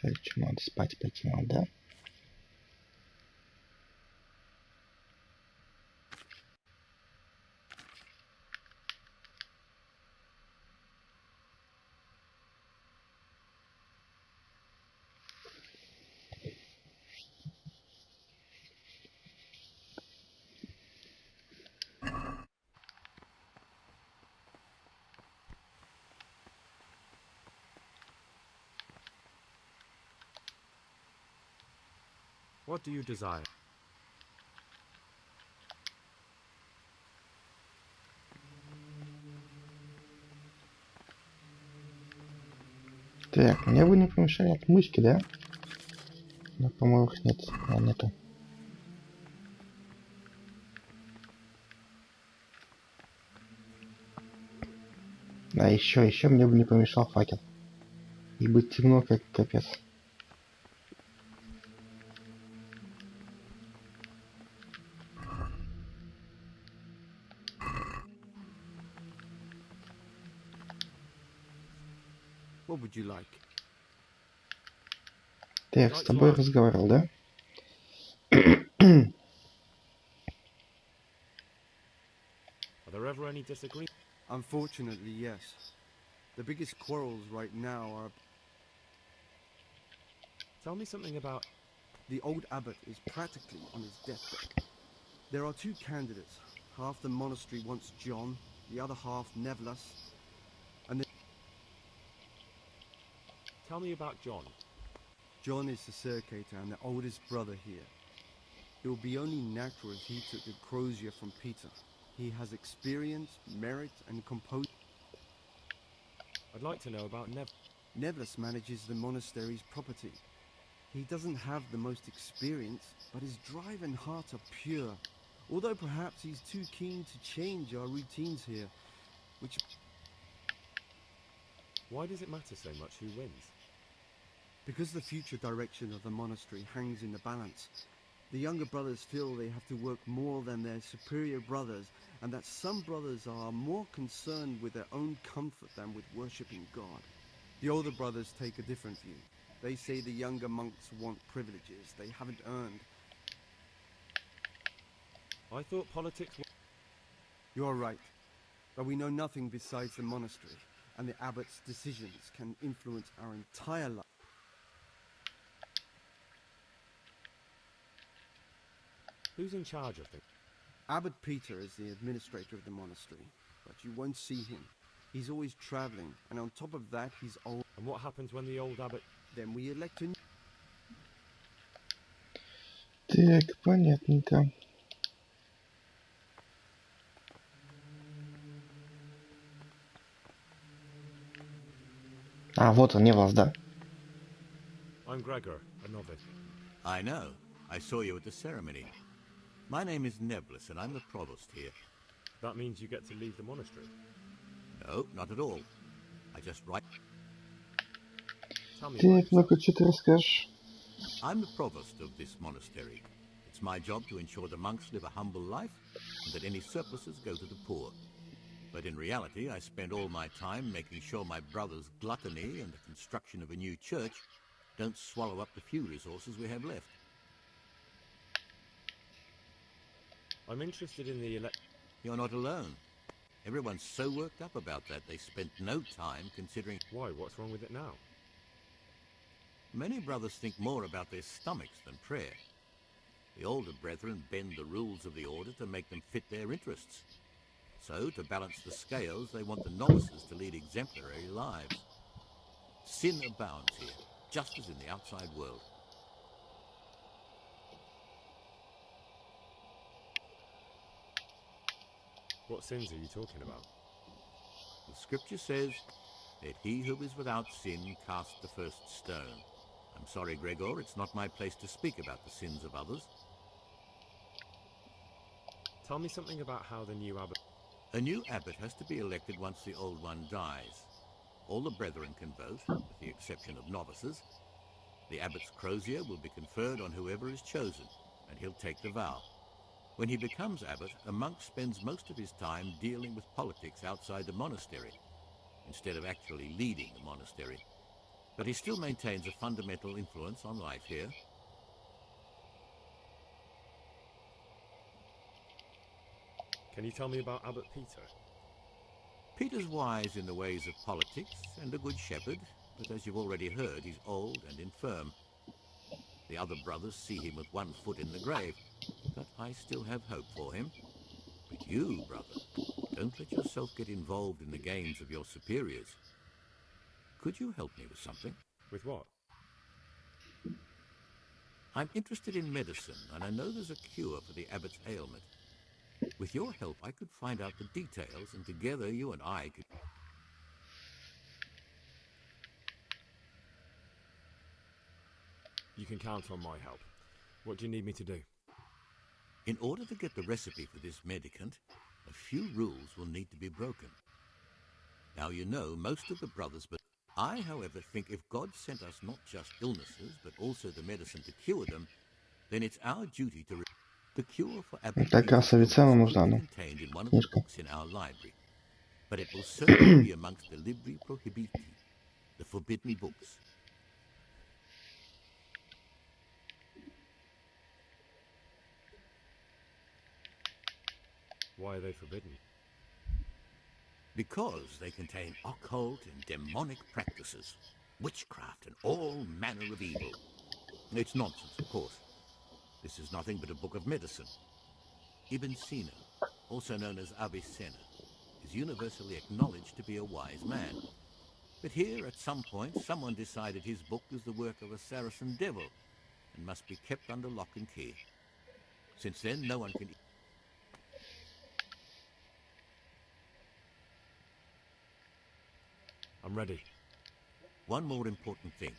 Так, что надо спать пойти надо, да? What do you desire? Так, мне бы не помешали отмычки, да? Но, по-моему, их нет. А, нету. А еще мне бы не помешал факел. И быть темно, как капец. What would you like? Так, с тобой разговаривал, да? Are there ever any disagreements? Unfortunately, yes. The biggest quarrels right now are... Tell me something about... The old abbot is practically on his deathbed. There are two candidates. Half the monastery wants John, the other half Nevlas. And Tell me about John. John is the circator and the oldest brother here. It would be only natural if he took the crozier from Peter. He has experience, merit, and compose. I'd like to know about Nevlas manages the monastery's property. He doesn't have the most experience, but his drive and heart are pure. Although perhaps he's too keen to change our routines here, which... Why does it matter so much who wins? Because the future direction of the monastery hangs in the balance. The younger brothers feel they have to work more than their superior brothers, and that some brothers are more concerned with their own comfort than with worshipping God. The older brothers take a different view. They say the younger monks want privileges they haven't earned. I thought politics... You are right, but we know nothing besides the monastery, and the abbot's decisions can influence our entire life. Who's in charge of things? Abbot Peter is the administrator of the monastery, but you won't see him. He's always traveling, and on top of that, he's old. And what happens when the old abbot... Then we elect a new... Так, понятненько. А, вот он, не вас, да? I'm Gregor, a novice. I know. I saw you at the ceremony. My name is Neblis, and I'm the provost here. That means you get to leave the monastery? No, not at all. I just write... Tell me Так, about ну-ка, yourself. что ты расскажешь? I'm the provost of this monastery. It's my job to ensure the monks live a humble life and that any surpluses go to the poor. But in reality, I spend all my time making sure my brother's gluttony and the construction of a new church don't swallow up the few resources we have left. I'm interested in the You're not alone. Everyone's so worked up about that they spent no time considering... Why? What's wrong with it now? Many brothers think more about their stomachs than prayer. The older brethren bend the rules of the order to make them fit their interests. So, to balance the scales, they want the novices to lead exemplary lives. Sin abounds here, just as in the outside world. What sins are you talking about? The scripture says, "Let he who is without sin cast the first stone." I'm sorry, Gregor, it's not my place to speak about the sins of others. Tell me something about how the new abbot... A new abbot has to be elected once the old one dies. All the brethren can vote, with the exception of novices. The abbot's crozier will be conferred on whoever is chosen, and he'll take the vow. When he becomes abbot, a monk spends most of his time dealing with politics outside the monastery, instead of actually leading the monastery. but he still maintains a fundamental influence on life here. Can you tell me about Abbot Peter? Peter's wise in the ways of politics and a good shepherd, but as you've already heard, he's old and infirm. The other brothers see him with one foot in the grave, but I still have hope for him. But you, brother, don't let yourself get involved in the games of your superiors. Could you help me with something? With what? I'm interested in medicine, and I know there's a cure for the abbot's ailment. With your help, I could find out the details, and together you and I could... You can count on my help. What do you need me to do? In order to get the recipe for this medicament, a few rules will need to be broken. Now, you know, most of the brothers, but I, however, think if God sent us not just illnesses, but also the medicine to cure them, then it's our duty to... The cure for Такая совицена нужна, ну. contained in one of the Книжка. books in our library, but it will certainly be amongst the libri prohibiti, the forbidden books. Why are they forbidden? Because they contain occult and demonic practices, witchcraft and all manner of evil. It's nonsense, of course. This is nothing but a book of medicine. Ibn Sina, also known as Avicenna, is universally acknowledged to be a wise man. But here, at some point, someone decided his book was the work of a Saracen devil and must be kept under lock and key. Since then, no one can... I'm ready. One more important thing.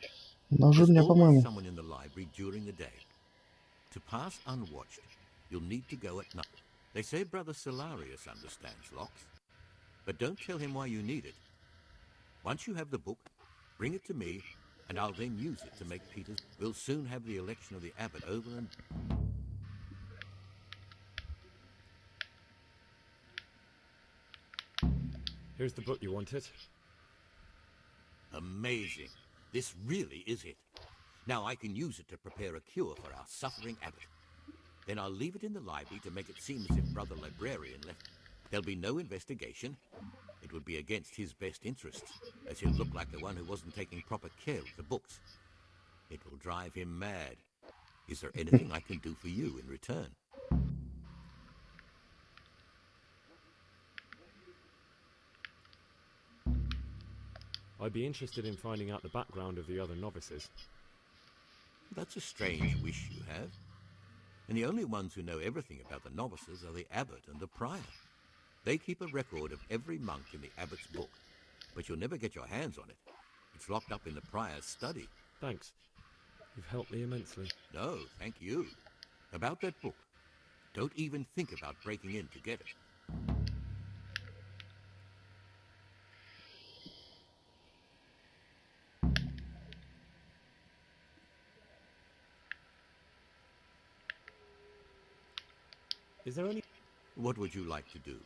Ножи There's мне, always по-моему. someone in the library during the day. To pass unwatched, you'll need to go at night. They say Brother Solarius understands locks, but don't tell him why you need it. Once you have the book, bring it to me, and I'll then use it to make Peter's... We'll soon have the election of the abbot over and... Here's the book you wanted. Amazing. This really is it. Now I can use it to prepare a cure for our suffering abbot. Then I'll leave it in the library to make it seem as if Brother Librarian left. There'll be no investigation. It would be against his best interests, as he'll look like the one who wasn't taking proper care of the books. It will drive him mad. Is there anything I can do for you in return? I'd be interested in finding out the background of the other novices. That's a strange wish you have. And the only ones who know everything about the novices are the abbot and the prior. They keep a record of every monk in the abbot's book, but you'll never get your hands on it. It's locked up in the prior's study. Thanks. You've helped me immensely. No, thank you. About that book, don't even think about breaking in to get it. Is there any... What would you like to do?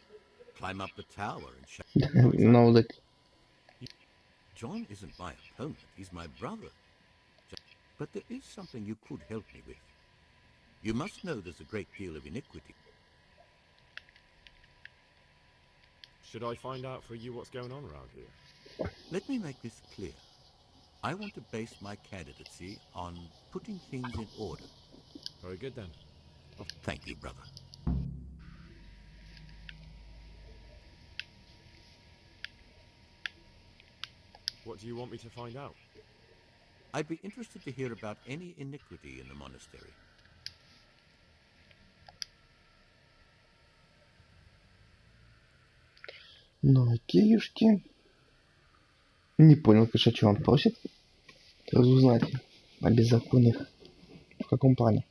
Climb up the tower and shout? No, like... John isn't my opponent, he's my brother. But there is something you could help me with. You must know there's a great deal of iniquity. Should I find out for you what's going on around here? Let me make this clear. I want to base my candidacy on putting things in order. Very good then. Thank you, brother. What do you want me to find out? I'd be interested to hear about any iniquity in the monastery. Ну, киюшки. Не понял, конечно, что он просит. Разузнать о беззакониях. В каком плане?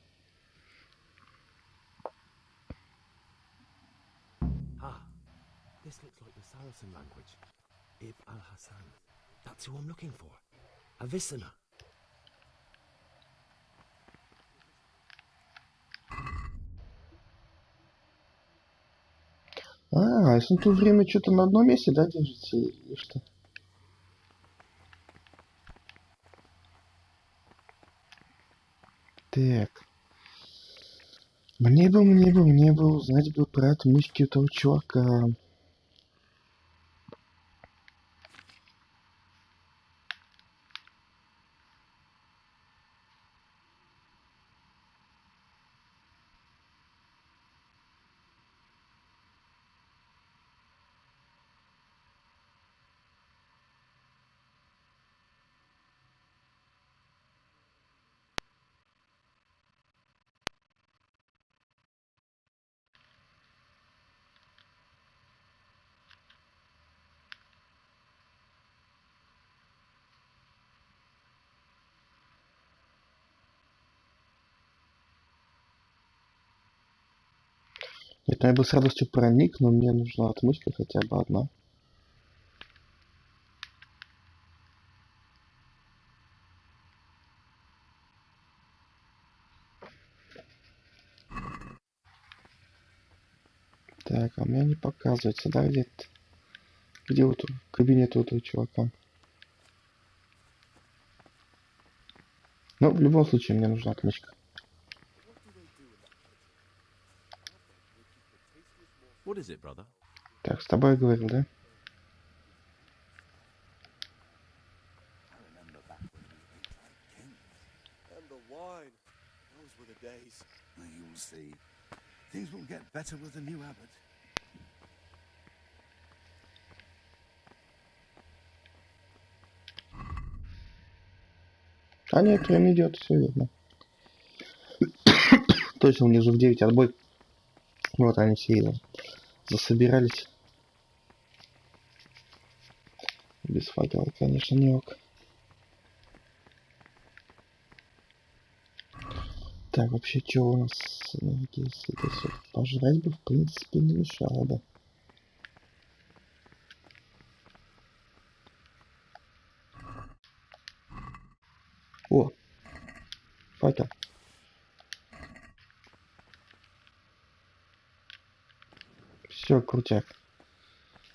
Ah, this looks like the Saracen language. Ibn al-Hassan. That's who I'm looking for. Avicenna. А, если он то время что-то на одном месте, да, держится, или что? Так. Мне бы узнать бы про отмычки у того чувака. Нет, ну я бы с радостью проник, но мне нужна отмычка хотя бы одна. Так, а мне не показывается, да, где-то? Где вот кабинет у этого чувака? Ну, в любом случае, мне нужна отмычка. What is it, brother? Так, с тобой говорил, да? And the wine. Those were the days. You'll see. Things will get better with the new abbot. А нет, время идет, все верно. Точно, у них же в 9 отбой. Вот они все и засобирались. Без факела, конечно, не ок. Так, вообще, что у нас с энергией? Это все пожрать бы, в принципе, не мешало бы. О, факел. Все, крутяк.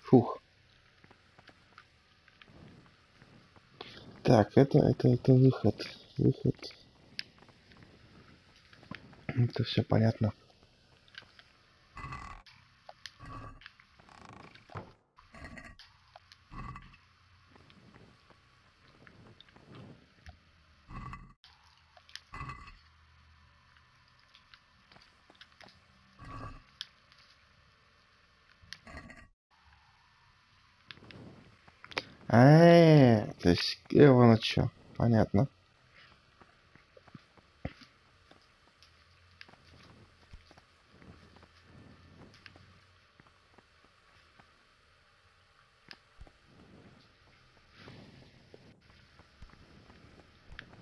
Фух. Так, это выход. Выход. Это все понятно. То есть, вон это что. Понятно.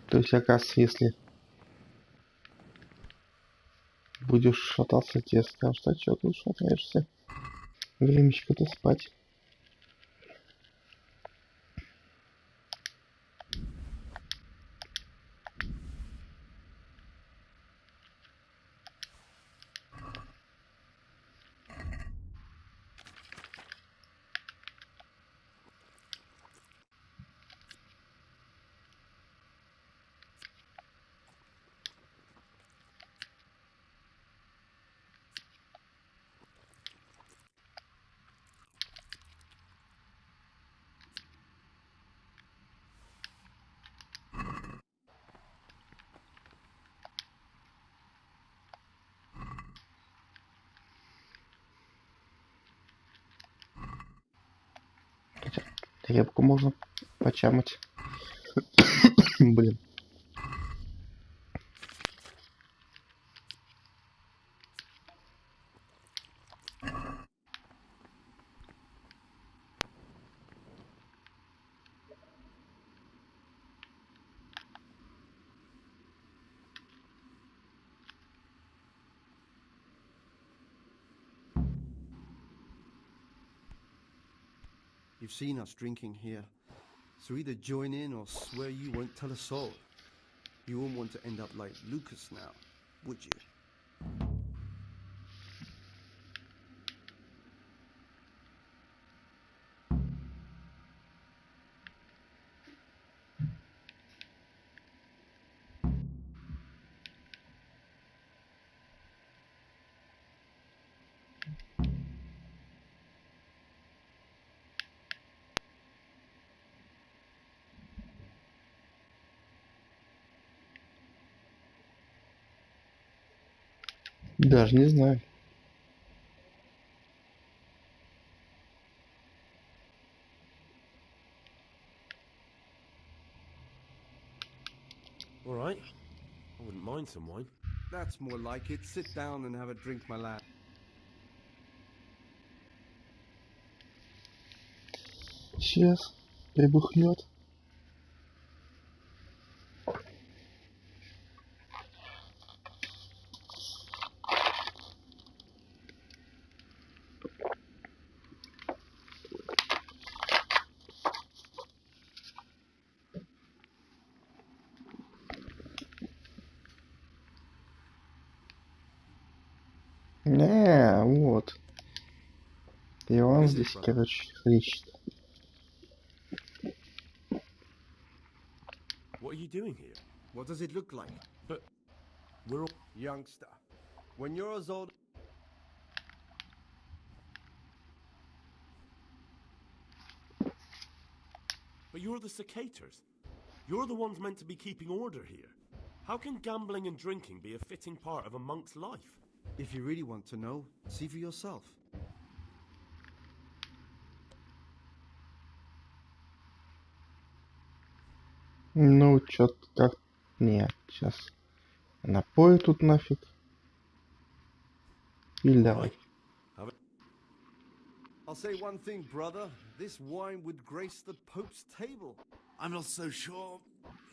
То есть, оказывается, если будешь шататься, тебе скажут, а что тут шатаешься? Времечко-то спать. Хотя репку можно почамать. Блин. You've seen us drinking here, so either join in or swear you won't tell a soul. You won't want to end up like Lucas now, would you? Даже не знаю. All right. I wouldn't mind some wine. That's more like it. Sit down and have a drink, my lad. Сейчас прибухнет. Не, вот. И он здесь, короче, хлещет. What are you doing here? What does it look like? But we're all... Youngster, when you're as old... But you're the cicators. You're the ones meant to be keeping order here. How can gambling and drinking be a fitting part of a monk's life? If you really want to know, see for yourself. Ну, чё-то как... Нет, сейчас. Напою тут нафиг. Или давай. I'll say one thing, brother. This wine would grace the Pope's table. I'm not so sure.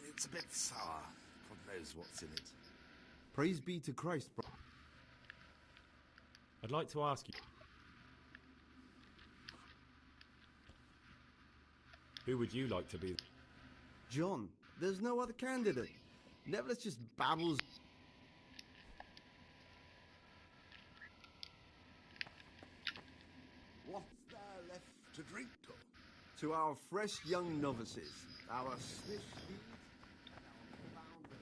It's a bit sour. God knows what's in it. Praise be to Christ, bro. I'd like to ask you... Who would you like to be? John, there's no other candidate. Never let's just babble. What's there left to drink to? To our fresh young novices, our sniff steeds, and our founder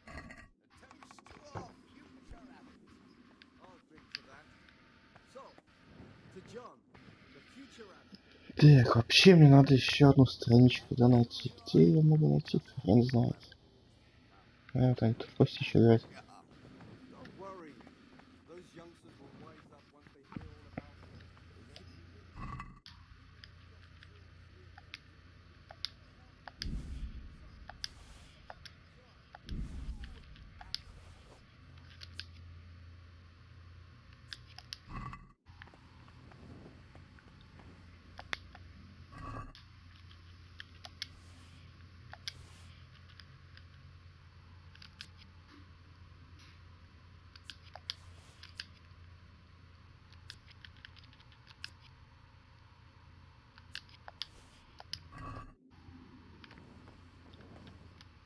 A toast to our future abbot. I'll drink to that. So, to John, the future abbot. Так, вообще мне надо еще одну страничку найти. Где я могу найти? Я не знаю. А вот они тут пусть еще играть. Don't worry. Those youngsters will wise up once they hear all about it.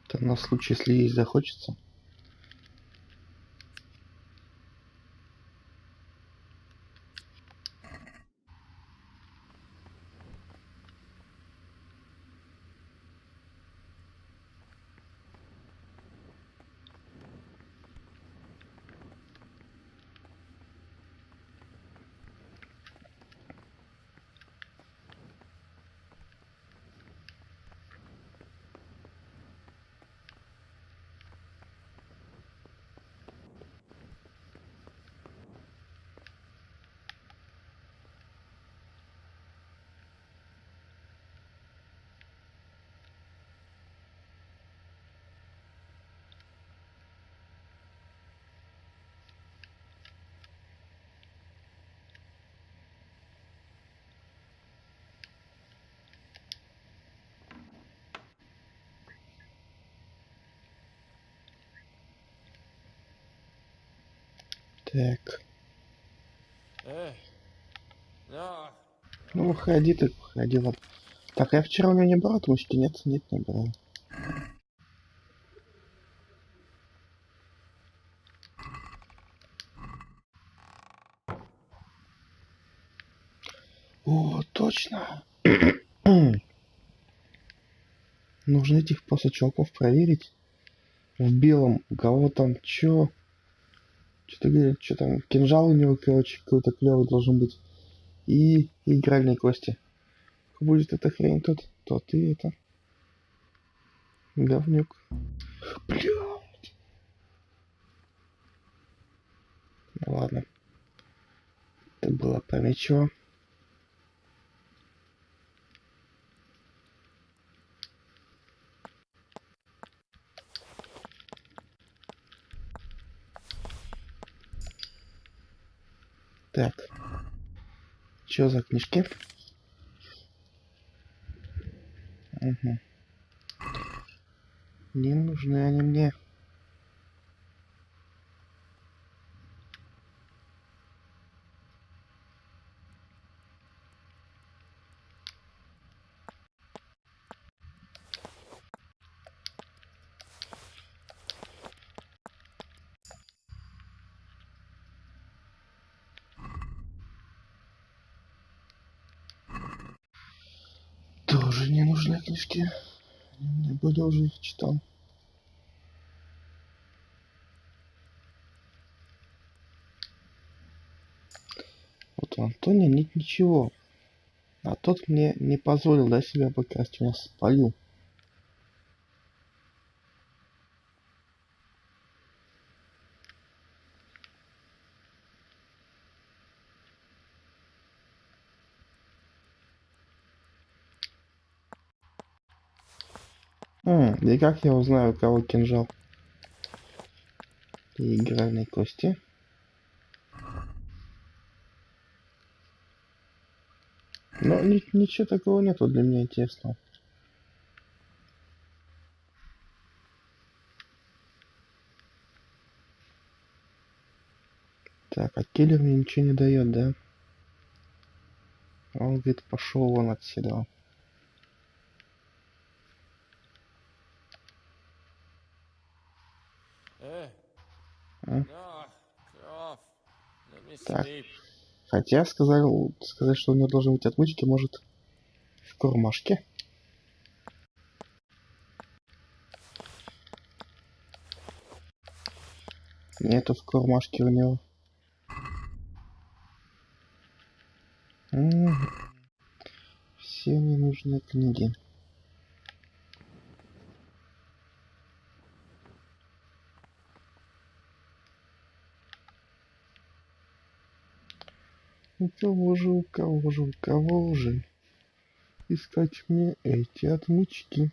Это на случай, если есть захочется. Так. Ну, выходи ты, выходи, ладно. Так, я вчера у него не брал отмычки, нет, не брал. О, точно. Нужно этих просто чуваков проверить. В белом, у кого там чё? Что-то говорит, что там, кинжал у него, короче, какой-то клевый должен быть. И игральные кости. Будет эта хрень тут, то ты это. Говнюк. Бля. Ладно. Это было помечено. Так. Что за книжки? Угу. Не нужны они мне. Тоже не нужны книжки. Я были уже их читал. Вот у Антония нет ничего. А тот мне не позволил, да, себя покрасть. Меня спалил. И как я узнаю, у кого кинжал? И игральные кости. Но ничего такого нету для меня интересного. Так, а киллер мне ничего не дает, да? Он говорит, пошел вон отсюда. Так. Хотя сказать, что у него должны быть отмычки, может, в кармашке. Нету в кармашке у него. Все ненужные книги. У кого же искать мне эти отмычки?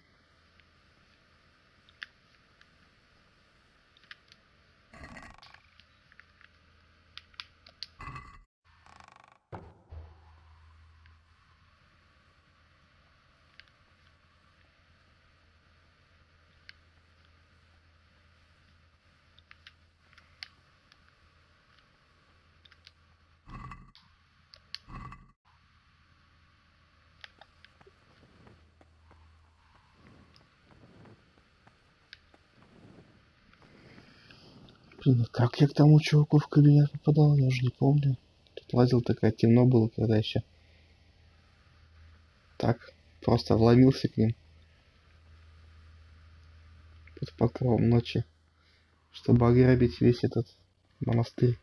Блин, как я к тому чуваку в кабинет попадал, я уже не помню. Тут лазил, такая темно было, когда еще. Так, просто вломился к ним. Под покровом ночи. Чтобы ограбить весь этот монастырь.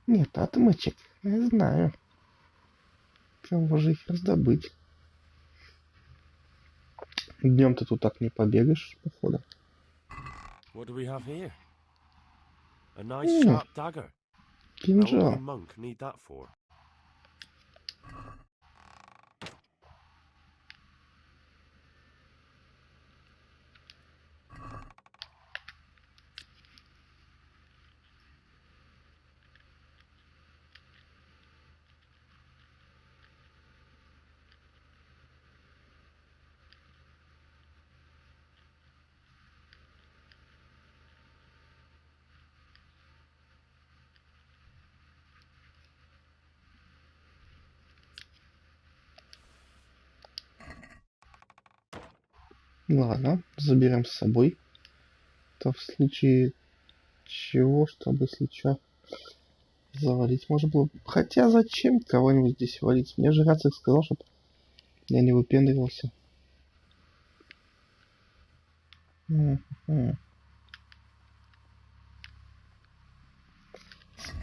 Нет, отмычек, я знаю. Кого же их раздобыть? Днем ты тут так не побегаешь, походу. What do we have here? A nice sharp dagger. Now what would Кинжал. a monk need that for? Ладно, заберем с собой. То в случае чего, чтобы если что, завалить можно было. Хотя зачем кого-нибудь здесь валить? Мне же Рацик сказал, чтобы я не выпендривался.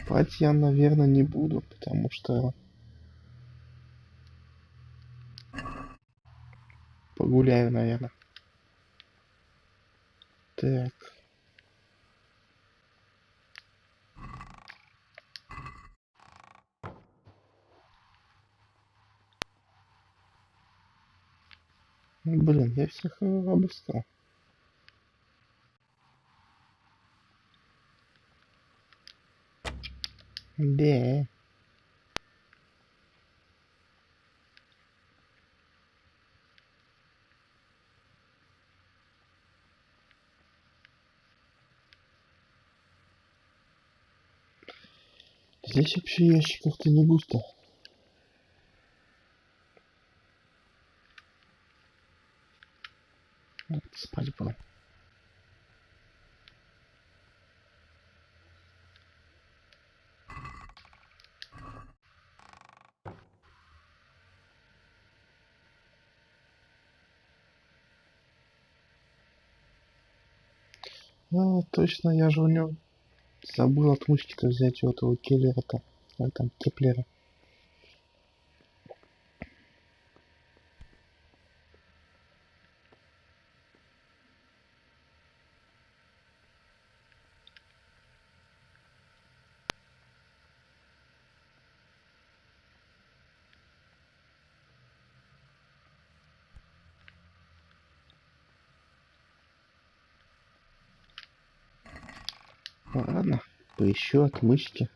Спать я, наверное, не буду, потому что погуляю, наверное. Так. Блин, я всех обыскал. Да. Здесь вообще ящиков-то не густо. Вот, спать буду. А, точно, я же у него забыл отмычки-то взять у этого киллера-то. А там, Кеплера. Ладно, поищу отмычки.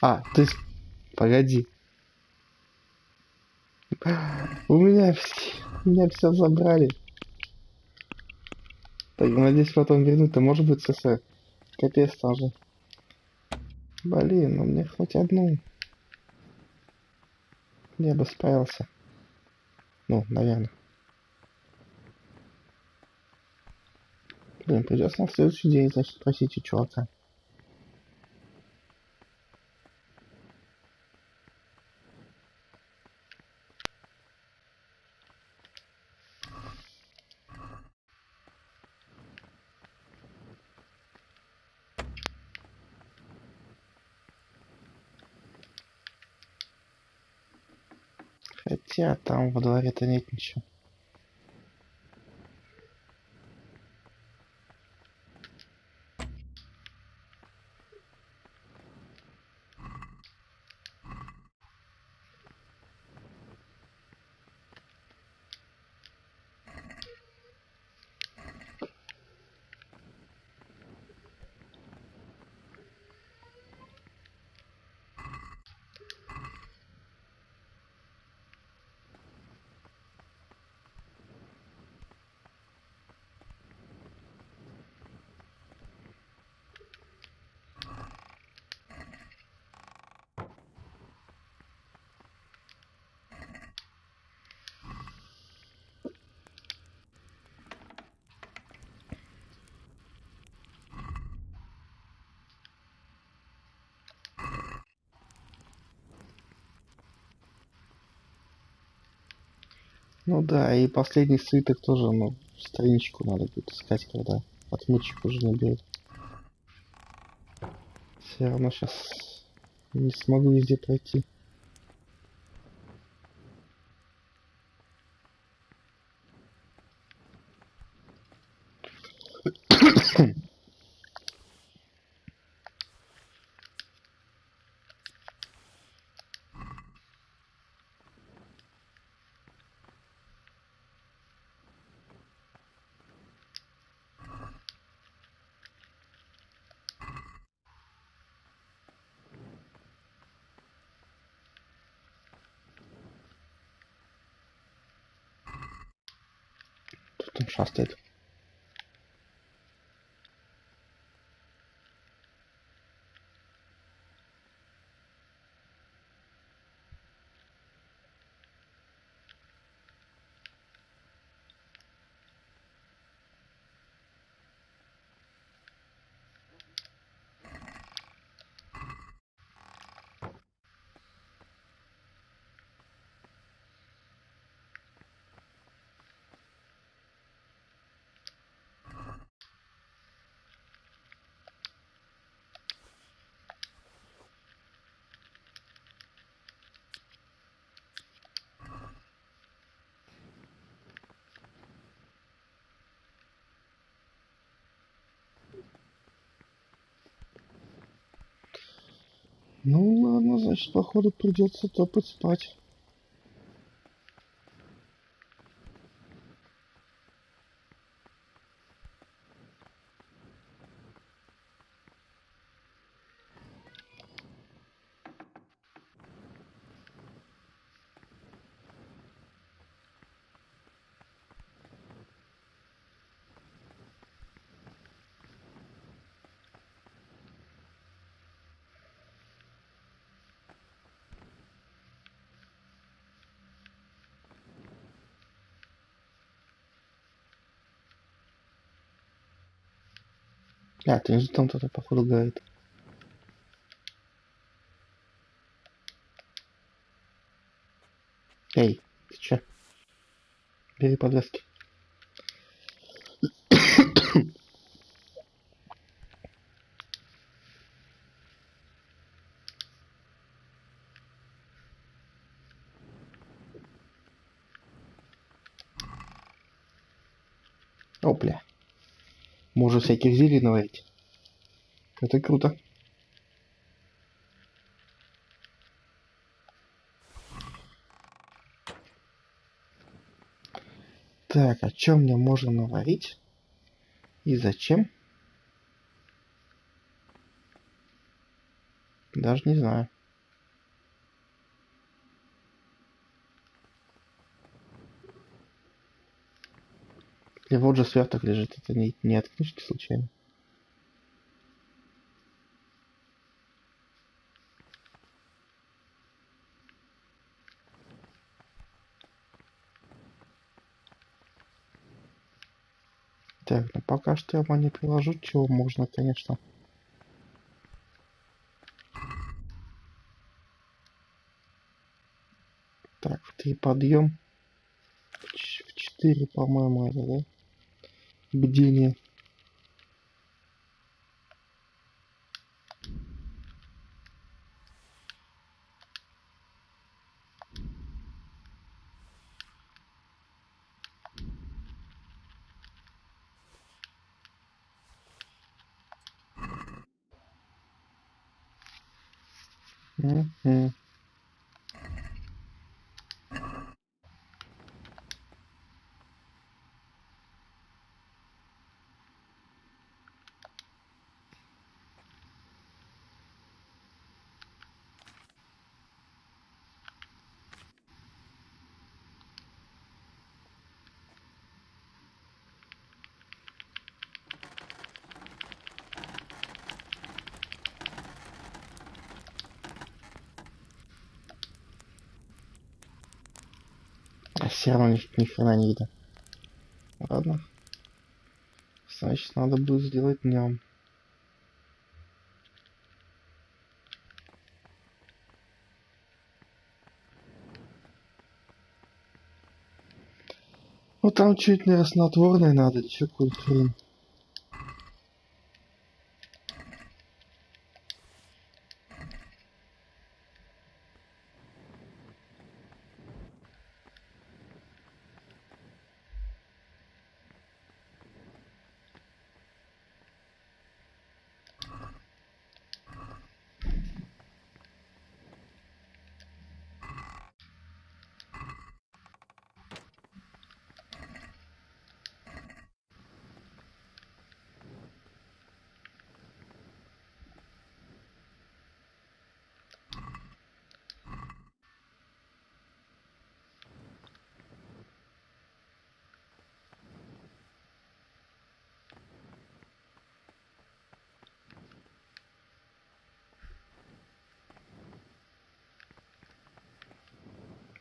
А, то есть, погоди. У меня все забрали. Так, надеюсь, потом вернуть-то может быть СССР. Капец там же. Блин, ну мне хоть одну. Я бы справился. Ну, наверное. Блин, придется на следующий день, значит, спросить у чувака. Хотя там во дворе-то нет ничего. Ну да, и последний свиток тоже, ну, страничку надо будет искать, когда отмычек уже не будет. Все равно сейчас не смогу везде пройти. Тут он шастает. Ну ладно, значит, походу придется топать спать. А, ты внизу там кто-то, походу, говорит. Эй, ты чё? Бери подвески. Опля. Можно всяких зелий наварить. Это круто. Так, а чем мне можно наварить? И зачем? Даже не знаю. И вот же сверток лежит. Это не от книжки случайно. Так, ну пока что я вам не приложу, чего можно, конечно. Так, в 3 подъем. В 4, по-моему, это, да? Бдение. Угу. А все равно ни хрена не видно. Ладно. Значит, надо будет сделать днем. Ну там чуть не снотворное надо, чё какую-то хрень.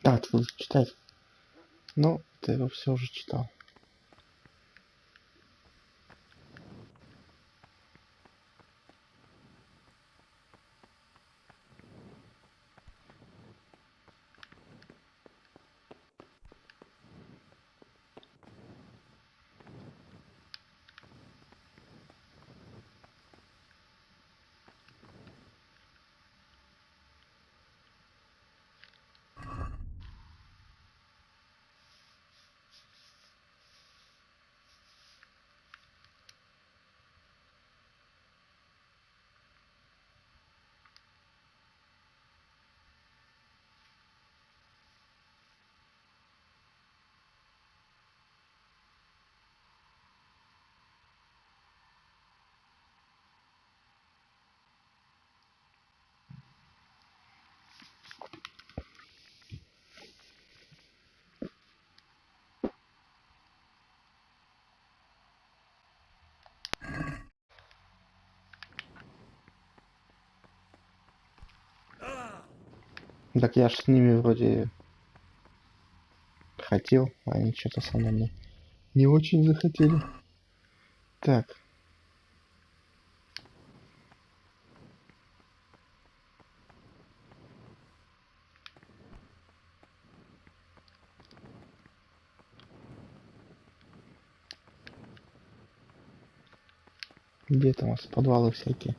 А, ты будешь читать. Ну, ты его все уже читал. Так я ж с ними вроде хотел, а они что-то со мной не очень захотели. Так. Где там у вас подвалы всякие?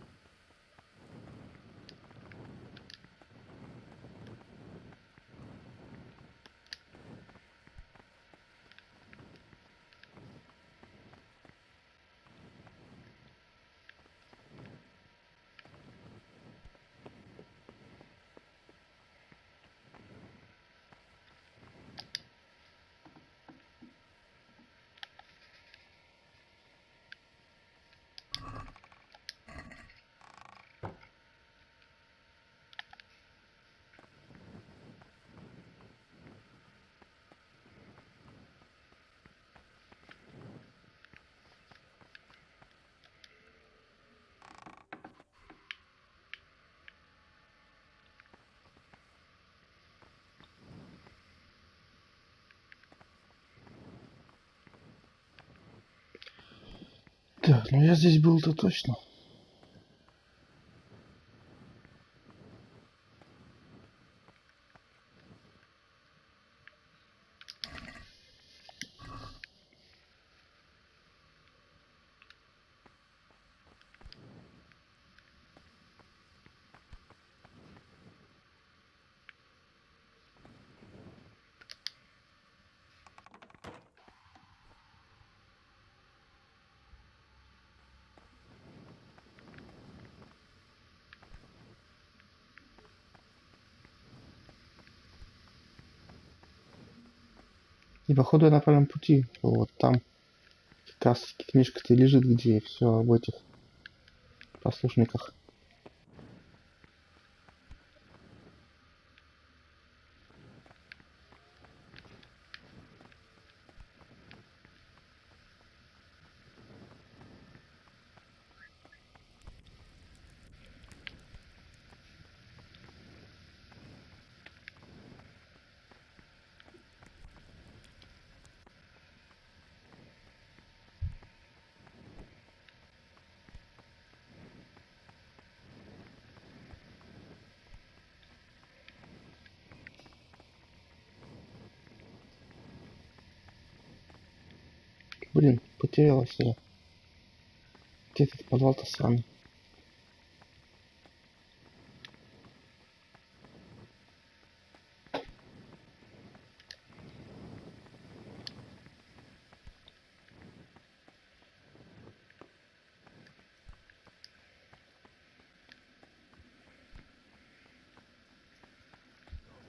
Так, ну я здесь был-то точно. И походу я на правильном пути. Вот там как раз книжка-то и лежит, где все об этих послушниках. Блин, потерялась я. Где этот подвал-то сраный?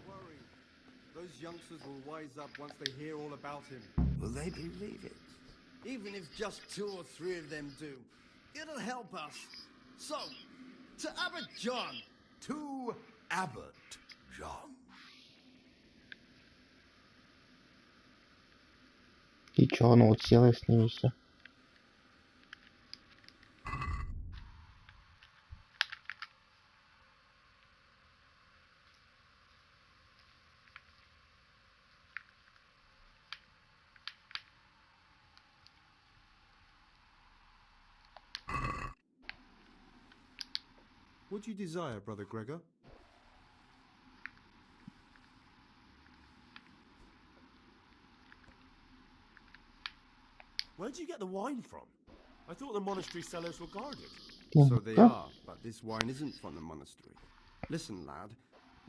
Worry. Those youngsters will wise up once they hear all about him. Will they believe it? Even if just 2 or 3 of them do, it'll help us. So, to Abbot John. To Abbot John. И чё, ну вот села с ними все. What do you desire, Brother Gregor? Where do you get the wine from? I thought the monastery cellars were guarded. So they are, but this wine isn't from the monastery. Listen, lad,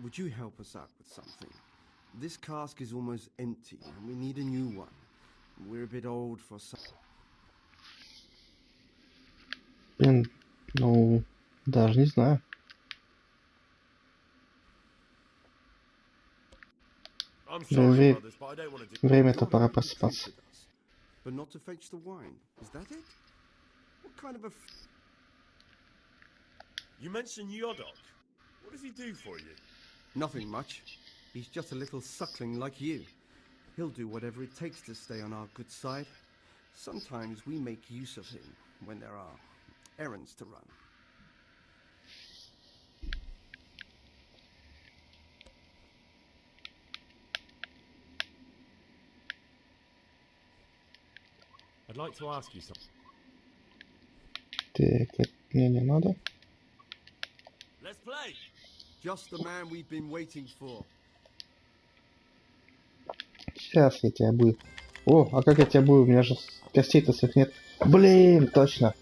would you help us out with something? This cask is almost empty, and we need a new one. We're a bit old for some... Блин, ну, даже не знаю. I'm sorry, brothers, but I don't want to do... Время-то пора просыпаться. But not to fetch the wine. Is that it? What kind of a... You mentioned Yodok. What does he do for you? Nothing much. He's just a little suckling like you. He'll do whatever it takes to stay on our good side. Sometimes we make use of him when there are errands to run. I'd like to ask you something. Так, это мне не надо. Let's play. Just the man we've been waiting for. Сейчас я тебя бую. О, а как я тебя бую? У меня же костей-то своих нет. Блин, точно.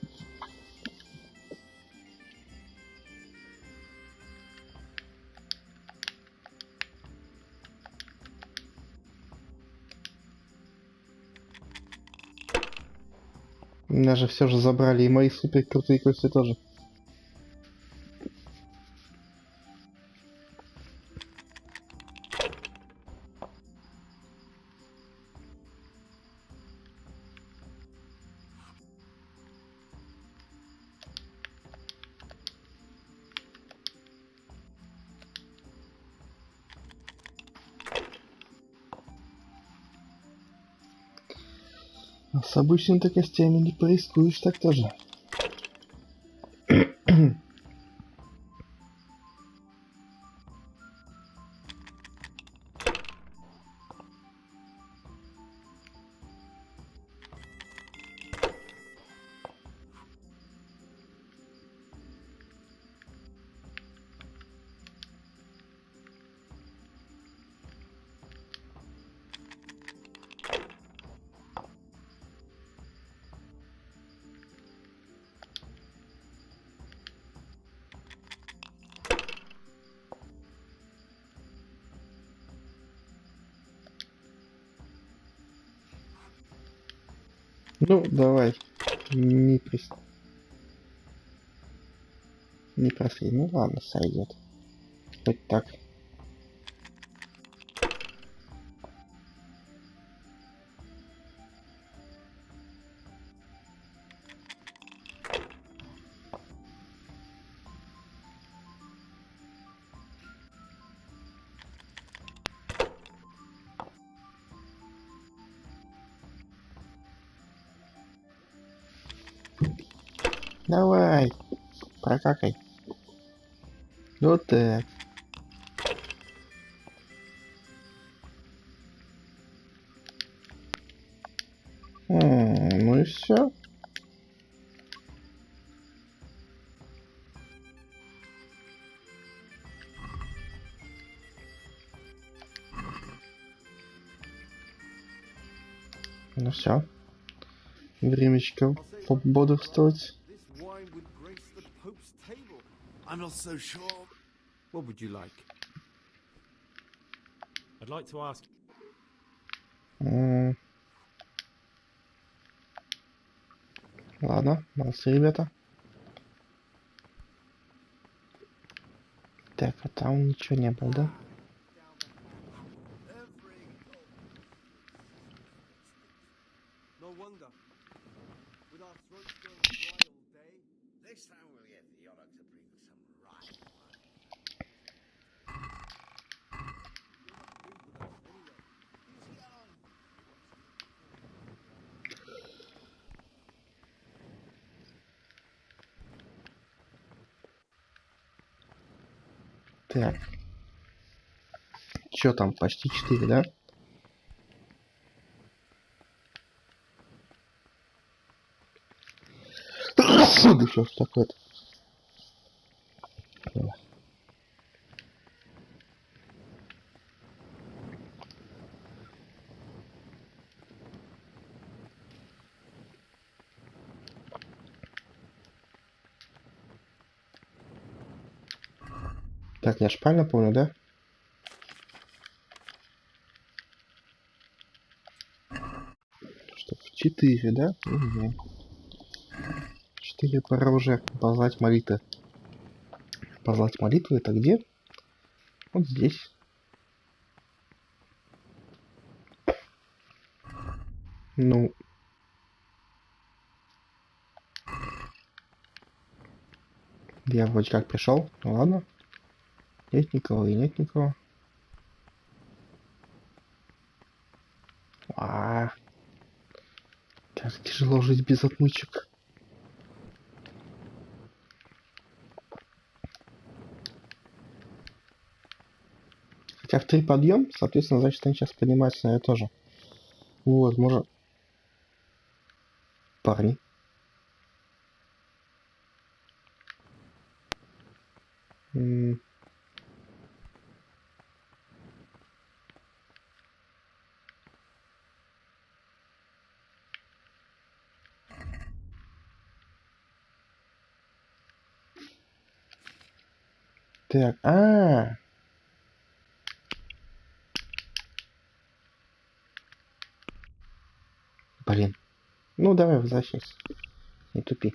У меня же все же забрали, и мои супер крутые кости тоже. А с обычными-то костями не порискуешь так тоже. Ну, давай. Не прис... Не просли. Ну ладно, сойдет. Хоть так. Давай. Прокакай. Вот так. Ну и все. Ну все. Времечко пободрствовать. This wine would grace the Pope's table. I'm not so sure. What would you like? I'd like to ask. Ладно, молодцы, ребята. Так, а там ничего не было, да? No wonder. With our throats going dry all day. Next time we'll get the honor to bring some rye. Так. Чё там, почти 4, да? Да что ж такое-то? Так, я ж правильно помню, да? Что, в 4, да? Угу. 4 пора уже позвать молитвы. Позвать молитвы это где? Вот здесь. Ну. Я вроде как пришел. Ну ладно. Нет никого и нет никого. Как тяжело жить без отмычек. Хотя в 3 подъем, соответственно, значит, они сейчас поднимаются, наверное, тоже. Вот, может... парни. Так, блин. Ну, давай возвращайся. Не тупи.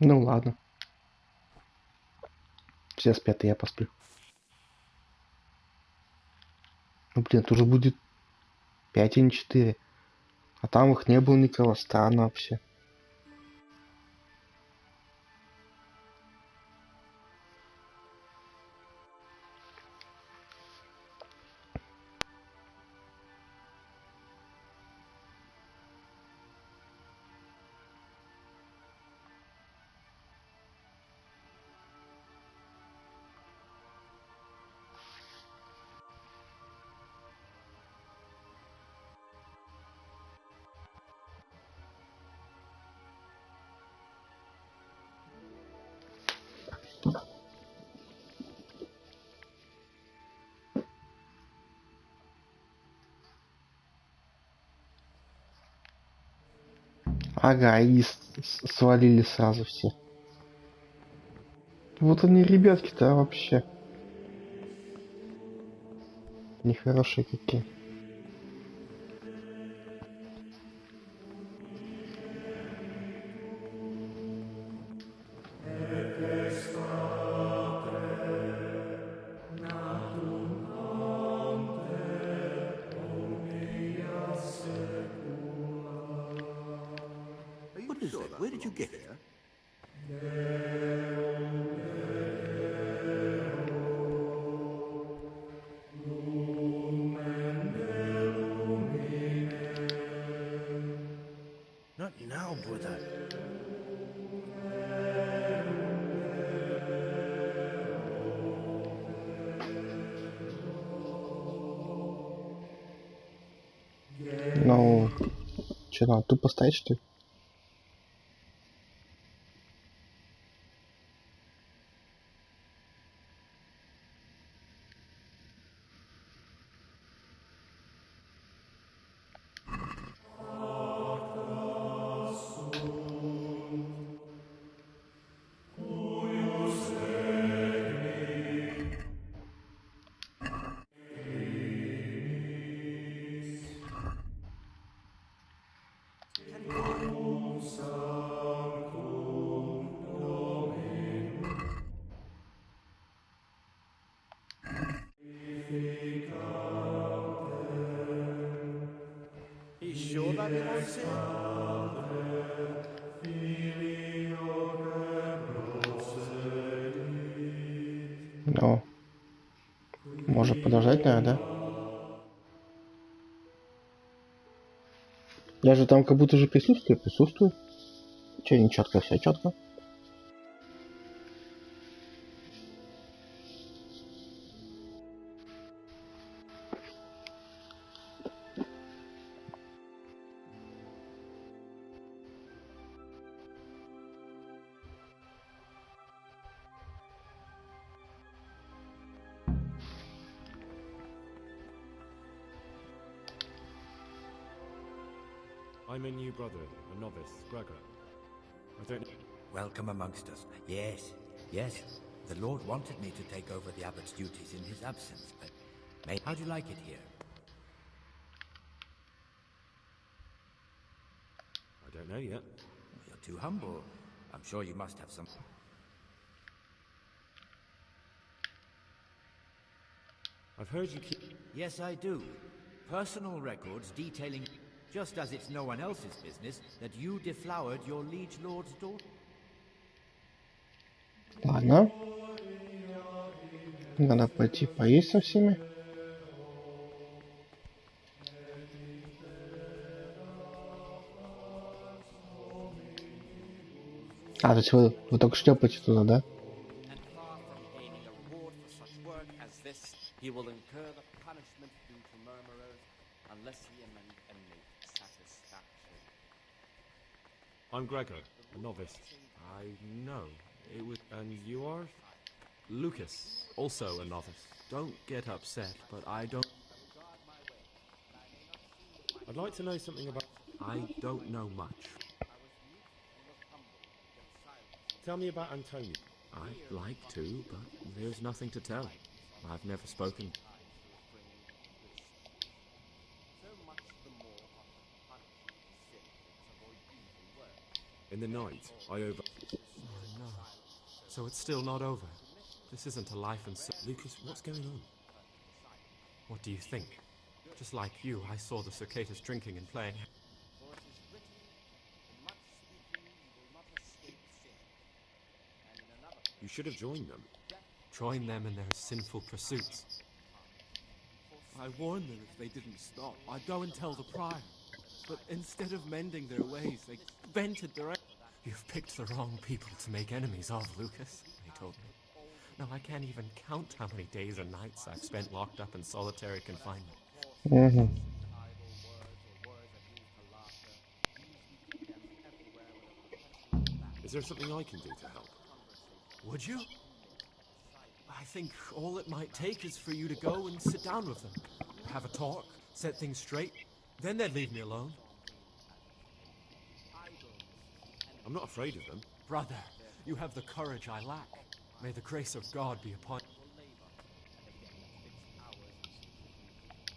Ну ладно. Все спят, и я посплю. Ну блин, это уже будет 5, а не 4. А там их не было никого. Странно вообще. Ага, и свалили сразу все. Вот они, ребятки-то, вообще. Нехорошие какие. What is that? Where did you get it? Not now, brother. Ну, что надо, тупо стоять, что ли? You sure that he wants it? Ну, может подождать, наверное, да? Я же там как будто же присутствую. Че, не четко, все четко. I'm a new brother, a novice, Gregor. I don't know. Welcome amongst us. Yes, yes. The Lord wanted me to take over the abbot's duties in his absence, but how do you like it here? I don't know yet. You're too humble. I'm sure you must have some... I've heard you keep... Yes, I do. Personal records detailing... Just as it's no one else's business that you deflowered your liege lord's daughter. Ладно. Надо пойти поесть со всеми. А, то есть вы только шлепаете туда, да? And far from gaining a reward for such work as this, he will incur the punishment due to murmurers unless he amend and make satisfaction. I'm Gregor, a novice. I know. It was, and you are? Lucas, also a novice. Don't get upset, but I don't... I'd like to know something about... I don't know much. Tell me about Antonio. I'd like to, but there's nothing to tell. I've never spoken. In the night, I over... Oh, no. So it's still not over. This isn't a life and... Lucas, what's going on? What do you think? Just like you, I saw the cicadas drinking and playing. You should have joined them. Join them in their sinful pursuits. I warned them if they didn't stop, I'd go and tell the prior. But instead of mending their ways, they vented their... You've picked the wrong people to make enemies of, Lucas, he told me. No, I can't even count how many days and nights I've spent locked up in solitary confinement. Угу. Is there something I can do to help? Would you? I think all it might take is for you to go and sit down with them. Have a talk, set things straight. Then they'd leave me alone. I'm not afraid of them. Brother, you have the courage I lack. May the grace of God be upon you.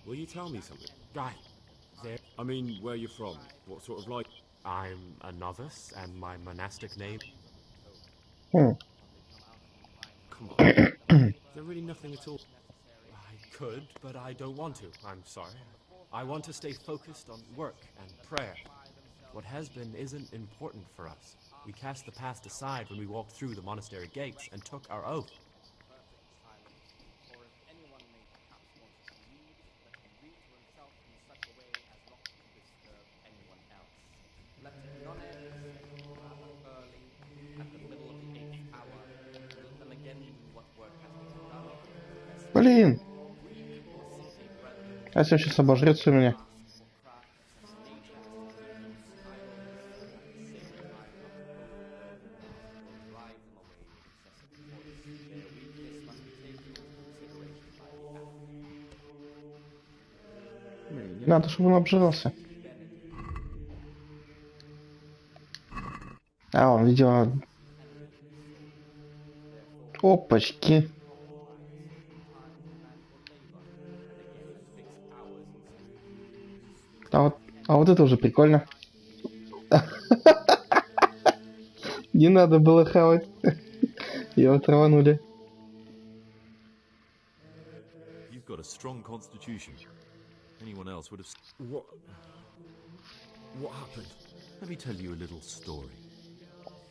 Will you tell me something? I mean, where you're from. What sort of life? I'm a novice, and my monastic name... Hmm. Come on. Is there really nothing at all? I could, but I don't want to. I'm sorry. I want to stay focused on work and prayer. What has been isn't important for us. We cast the past aside when we walked through the monastery gates and took our oath. Блин! А если он сейчас обожрется у меня? Надо, чтобы он обжирался. А, он, видимо... Опачки. А вот это уже прикольно. Не надо было хавать. Его траванули. You've got a strong constitution. Anyone else would have... What happened? Let me tell you a little story.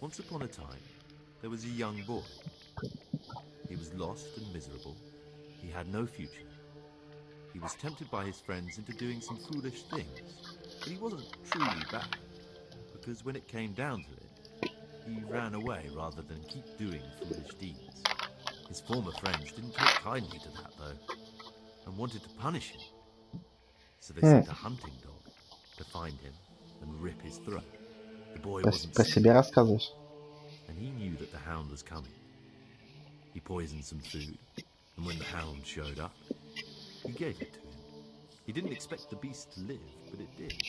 Once upon a time, there was a young boy. He was lost and miserable. He had no future. He was tempted by his friends into doing some foolish things. But he wasn't truly bad, because when it came down to it, he ran away rather than keep doing foolish deeds. His former friends didn't take kindly to that, though, and wanted to punish him. So they sent a hunting dog to find him and rip his throat. The boy wasn't Про себя рассказываешь. and he knew that the hound was coming. He poisoned some food, and when the hound showed up, he gave it to him. He didn't expect the beast to live, but it did.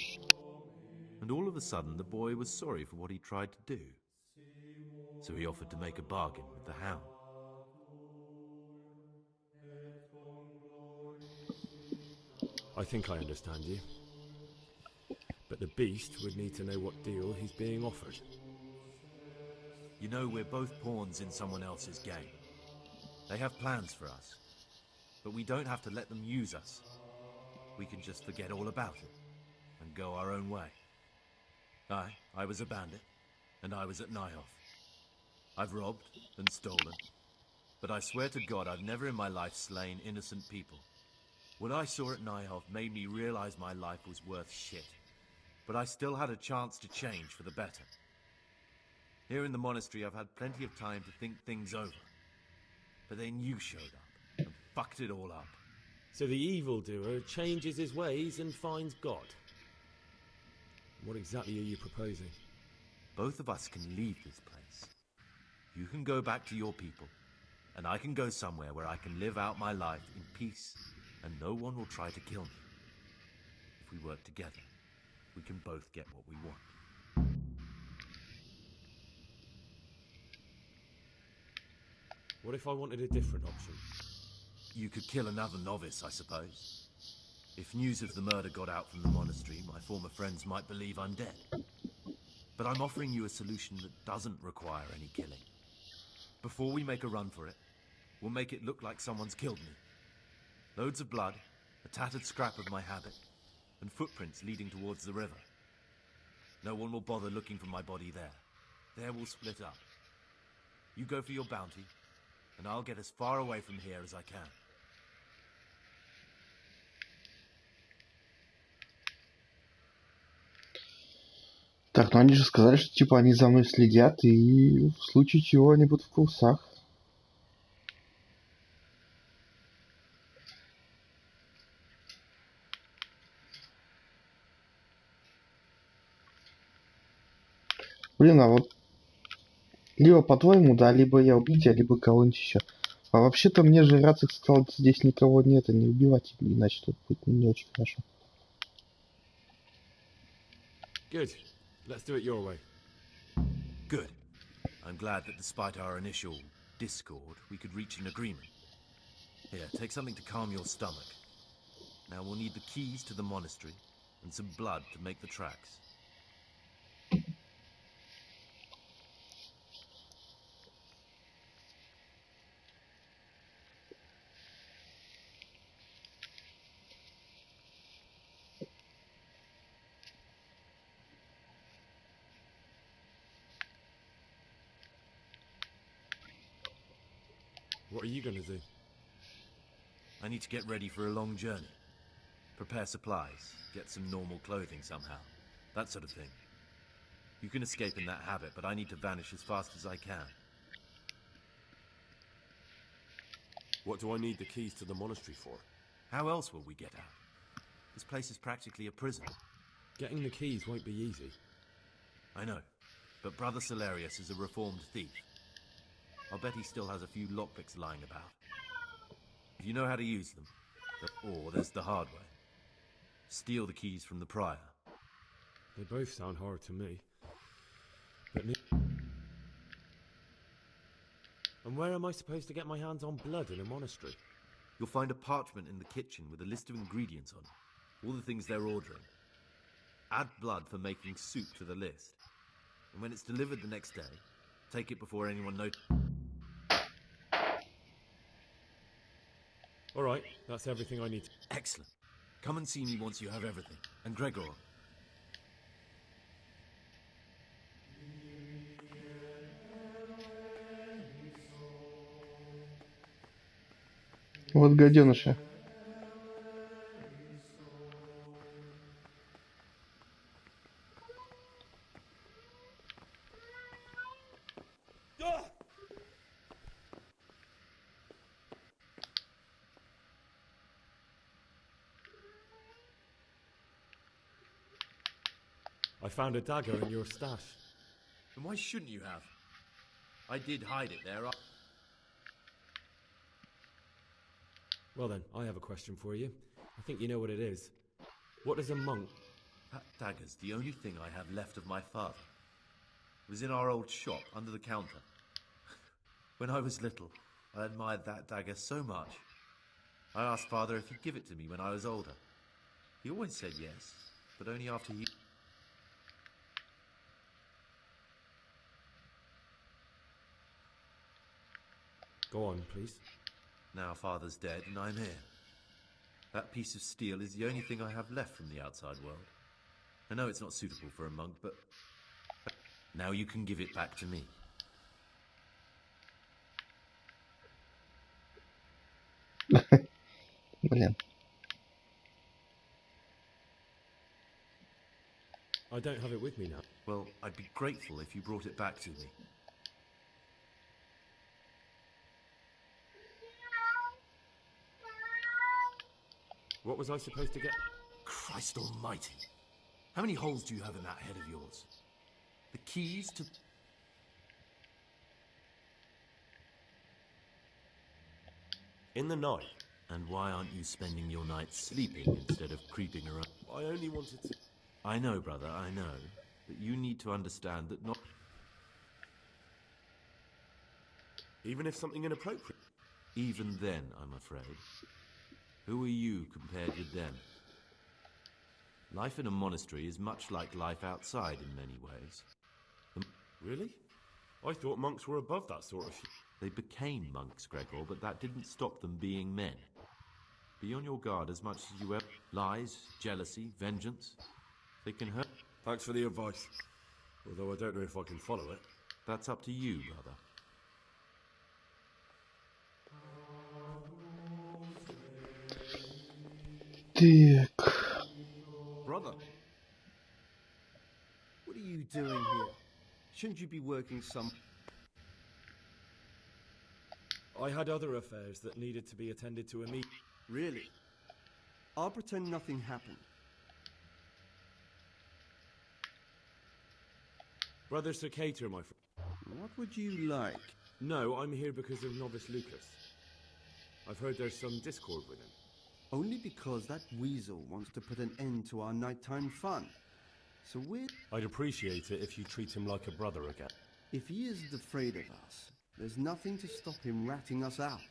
And all of a sudden, the boy was sorry for what he tried to do. So he offered to make a bargain with the hound. I think I understand you. But the beast would need to know what deal he's being offered. You know, we're both pawns in someone else's game. They have plans for us, but we don't have to let them use us. We can just forget all about it. and go our own way. I was a bandit, and I was at Nyhoff. I've robbed and stolen, but I swear to God I've never in my life slain innocent people. What I saw at Nyhoff made me realize my life was worth shit, but I still had a chance to change for the better. Here in the monastery I've had plenty of time to think things over, but then you showed up and fucked it all up. So the evildoer changes his ways and finds God. What exactly are you proposing? Both of us can leave this place. You can go back to your people, and I can go somewhere where I can live out my life in peace, and no one will try to kill me. If we work together, we can both get what we want. What if I wanted a different option? You could kill another novice, I suppose. If news of the murder got out from the monastery, my former friends might believe I'm dead. But I'm offering you a solution that doesn't require any killing. Before we make a run for it, we'll make it look like someone's killed me. Loads of blood, a tattered scrap of my habit, and footprints leading towards the river. No one will bother looking for my body there. There we'll split up. You go for your bounty, and I'll get as far away from here as I can. Так, ну они же сказали, что типа они за мной следят, и в случае чего они будут в курсах. Блин, а вот либо по-твоему, да, либо я убить тебя, либо кого-нибудь еще. А вообще-то мне же Рацик сказал, здесь никого нет, и не убивать, иначе тут будет не очень хорошо. Good. Let's do it your way. Good. I'm glad that despite our initial discord, we could reach an agreement. Here, take something to calm your stomach. Now we'll need the keys to the monastery and some blood to make the tracks. What are you going to do? I need to get ready for a long journey. Prepare supplies, get some normal clothing somehow. That sort of thing. You can escape in that habit, but I need to vanish as fast as I can. What do I need the keys to the monastery for? How else will we get out? This place is practically a prison. Getting the keys won't be easy. I know, but Brother Salarius is a reformed thief. I'll bet he still has a few lockpicks lying about. If you know how to use them, or there's the hard way. Steal the keys from the prior. They both sound hard to me. But and where am I supposed to get my hands on blood in a monastery? You'll find a parchment in the kitchen with a list of ingredients on it. All the things they're ordering. Add blood for making soup to the list. And when it's delivered the next day, take it before anyone notices. All right, that's everything I need. Excellent. Come and see me once you have everything. And Gregor. Вот гаденыша. I found a dagger in your stash. And why shouldn't you have? I did hide it there. Well then, I have a question for you. I think you know what it is. What does a monk... That dagger's the only thing I have left of my father. It was in our old shop, under the counter. When I was little, I admired that dagger so much. I asked Father if he'd give it to me when I was older. He always said yes, but only after he... Go on, please. Now Father's dead and I'm here. That piece of steel is the only thing I have left from the outside world. I know it's not suitable for a monk, but now you can give it back to me. Блин. I don't have it with me now. Well, I'd be grateful if you brought it back to me. What was I supposed to get? Christ almighty! How many holes do you have in that head of yours? The keys to... In the night. And why aren't you spending your nights sleeping instead of creeping around? I only wanted to... I know, brother, I know. But you need to understand that not... Even if something inappropriate. Even then, I'm afraid. Who are you compared with them? Life in a monastery is much like life outside in many ways. Really? I thought monks were above that sort of... They became monks, Gregor, but that didn't stop them being men. Be on your guard as much as you ever... Lies, jealousy, vengeance. They can hurt... Thanks for the advice. Although I don't know if I can follow it. That's up to you, brother. Так. Brother, what are you doing here? Shouldn't you be working some... I had other affairs that needed to be attended to immediately. Really? I'll pretend nothing happened. Brother Cicator, my friend. What would you like? No, I'm here because of Novice Lucas. I've heard there's some discord with him. Only because that weasel wants to put an end to our nighttime fun. So I'd appreciate it if you treat him like a brother again. if he isn't afraid of us, there's nothing to stop him ratting us out.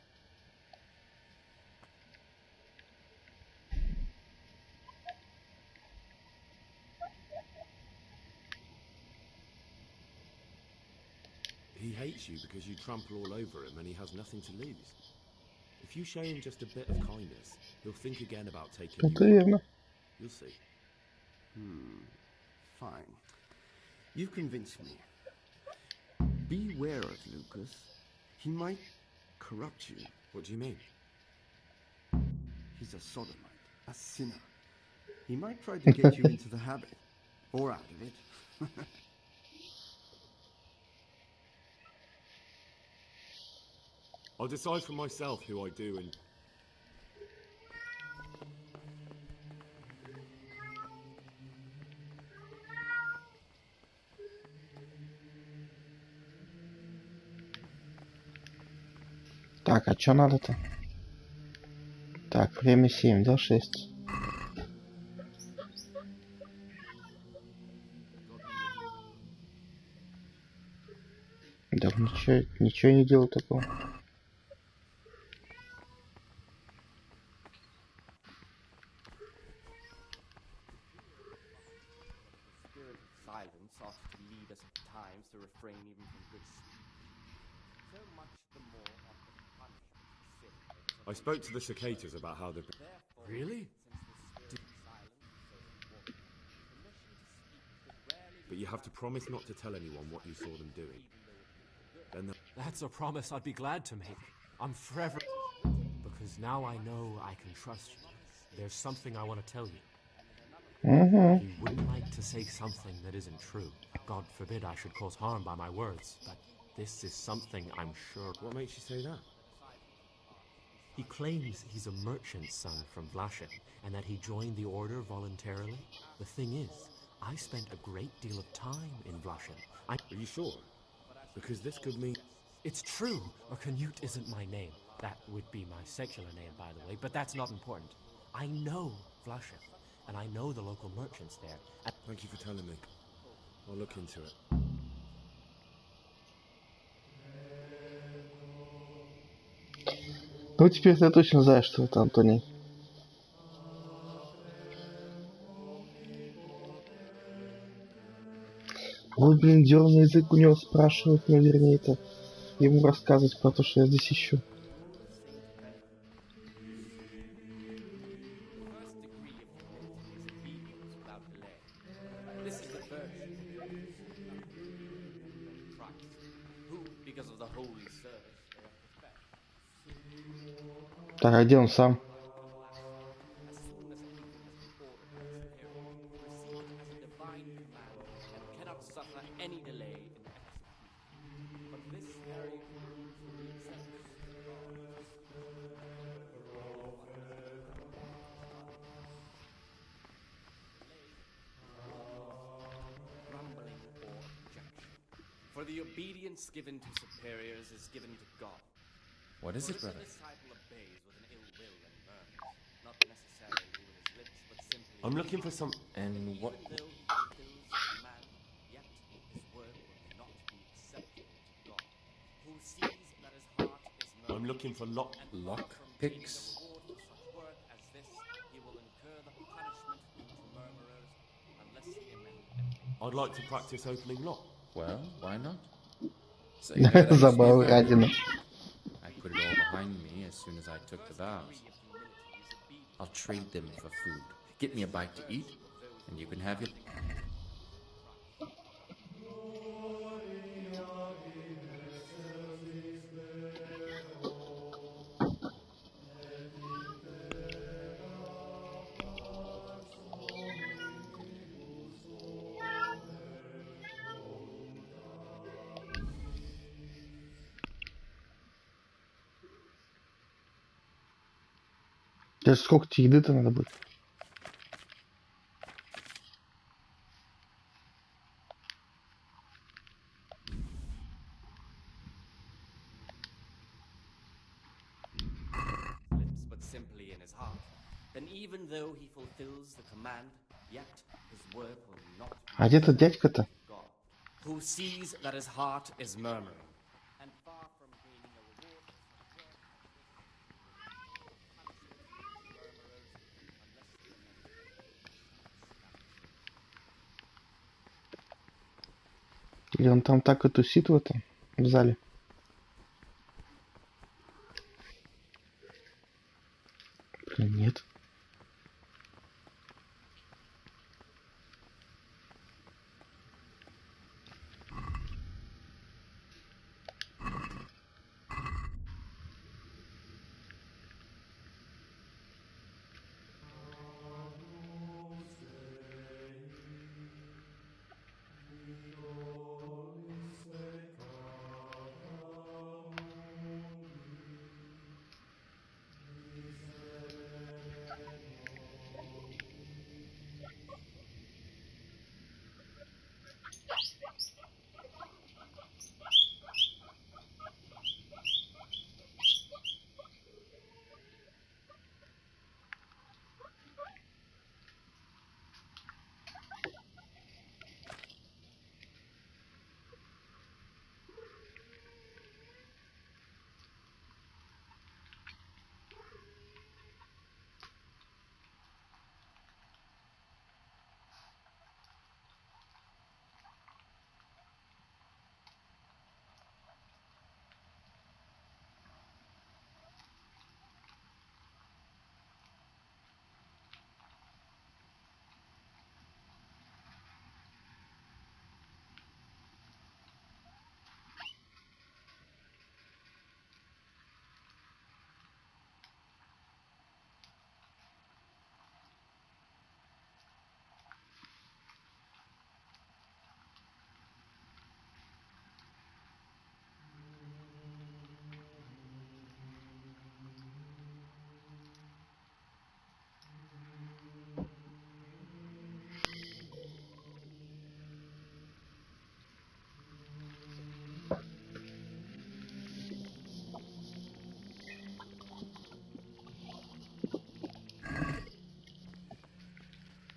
He hates you because you trample all over him and he has nothing to lose. If you show him just a bit of kindness, he'll think again about taking Это you. верно. You'll see. Fine. You've convinced me. Beware of Lucas. He might corrupt you. What do you mean? He's a sodomite, a sinner. He might try to get you into the habit, or out of it. I'll decide for myself who I do and... Так, а чё надо-то? Так, время 7, да, 6. Да ничего не делал такого. Spirit of silence ought to lead us at times to refrain even from good speech. So much the more of the punishment of sin. I spoke to the cicadas about how they've been... Really? But you have to promise not to tell anyone what you saw them doing. Then the... That's a promise I'd be glad to make. I'm forever... Because now I know I can trust you. There's something I want to tell you. You wouldn't like to say something that isn't true. God forbid I should cause harm by my words, but this is something I'm sure... What makes you say that? He claims he's a merchant's son from Vlashen, and that he joined the order voluntarily. The thing is, I spent a great deal of time in Vlashen. Are you sure? Because this could mean... It's true, a Canute isn't my name. That would be my secular name, by the way, but that's not important. I know Vlashen, and I know the local merchants there. Thank you for telling me. I'll look into it. Ну, теперь ты точно знаешь, что это Антоний. Вот, блин, дёрный язык у него спрашивать, ну, вернее, это ему рассказывать про то, что я здесь ищу. The first degree of humility is obedience without delay. virtues in Christ, who, because of the holy service they have professed, Так, а где он сам? as soon as a people has been ordered by its superior, receive it as a divine command and cannot suffer any delay in execution. But this very command shall be accepted to God as grumbling or objection. For the obedience given to superiors is given to God. What is For it, if brother? the disciple obeys with an ill will and murmurs, not necessarily with his lips, but simply I'm looking for some. And what? even though he fulfills the command, yet his work will not be acceptable to God, who sees that his heart is I'm murmuring. looking for lock. And far Lock from gaining a picks? reward for such work as this, he will incur the punishment due to murmurers, unless he amend and make I'd like to practice opening lock. Well, why not? So you know that I used to be a Забавы hermit. Радина. I put it all behind me as soon as I took the first vows. degree of humility is obedience. I'll trade them for food. Get me a bite to eat, and you can have your... Тебе сколько тебе еды-то надо будет? lips, but simply in his heart, then even though he fulfills the command, yet his work will not be А где этот дядька-то? God, who sees that his heart is murmuring, and far from gaining a reward for such work as this, punishment due to murmurers, unless he amends. Или он там так и тусит в этом, в зале? Блин, нет.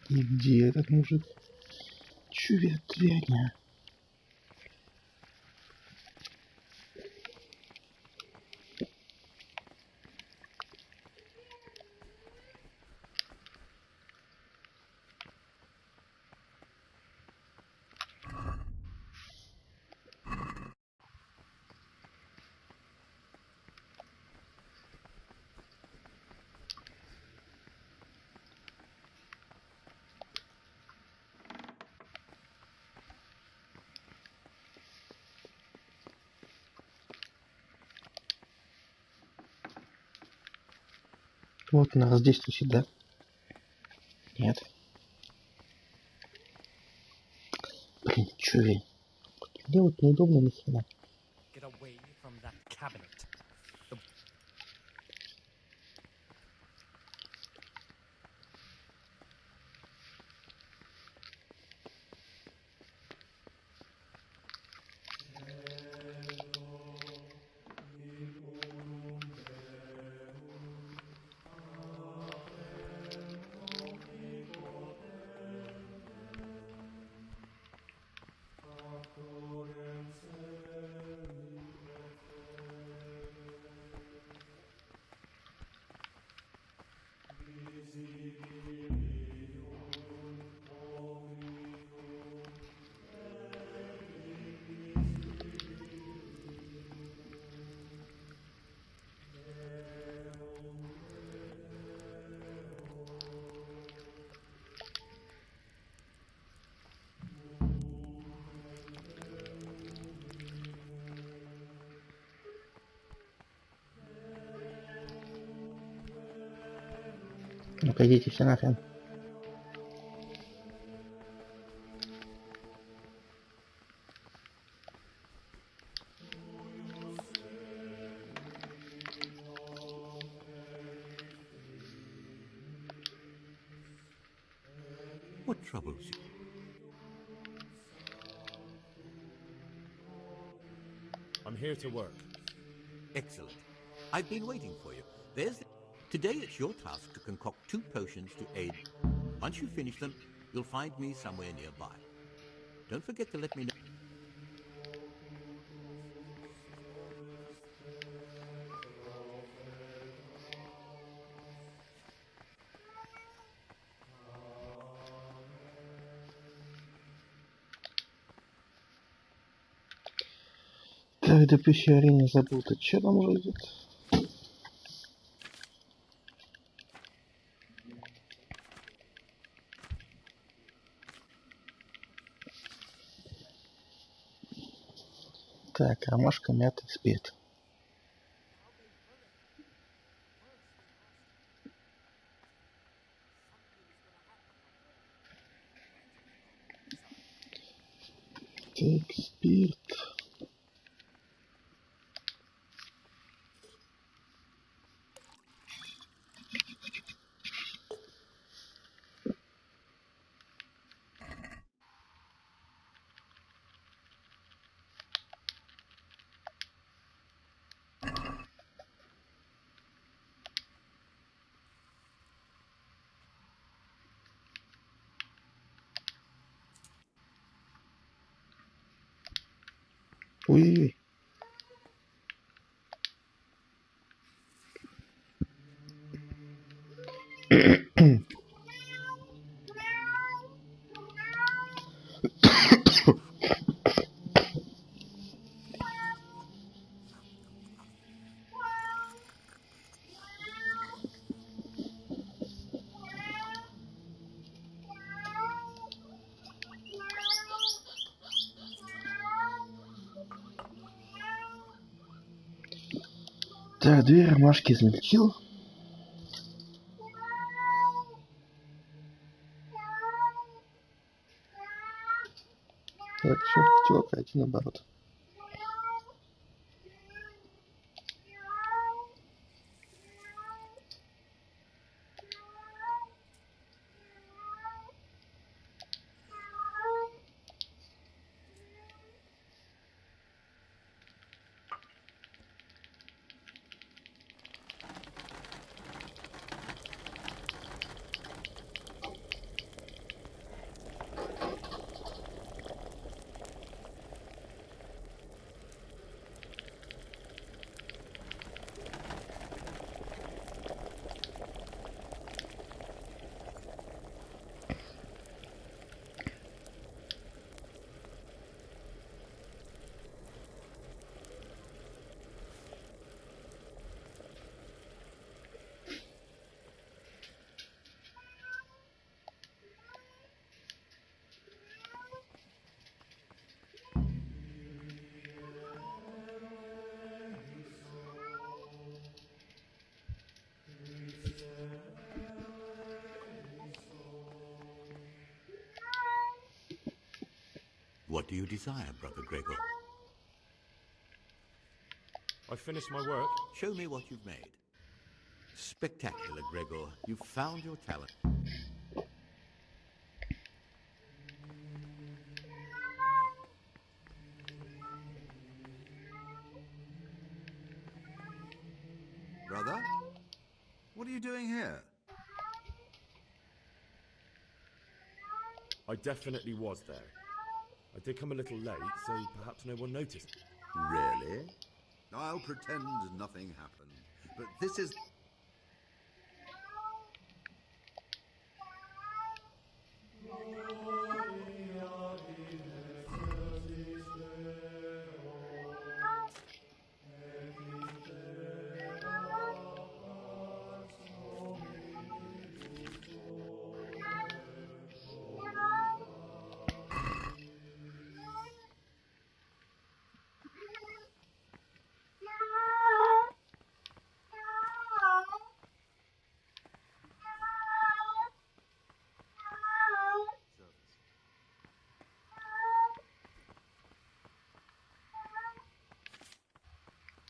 И где этот мужик? Чувак, твярня. Вот она раз 10 висит, да? Нет. Блин, чё я? Делать неудобно ни хрена. Get away from that cabinet. Ну-ка, идите все нахрен. What troubles you? I'm here to work. Excellent. I've been waiting for you. Today it's your task to concoct 2 potions to aid. Once you finish them, you'll find me somewhere nearby. Don't forget to let me know. Так, до пещеры не забыл. Ты что там уже идет? Так, ромашка, мята, спирт. Так, спирт. Ой-ой-ой. Так, 2 ромашки измельчил. Так, что пойти наоборот. What do you desire, Brother Gregor? I finished my work. Show me what you've made. Spectacular, Gregor. You've found your talent. Brother? What are you doing here? I definitely was there. I did come a little late, so perhaps no one noticed. Really? I'll pretend nothing happened. But this is...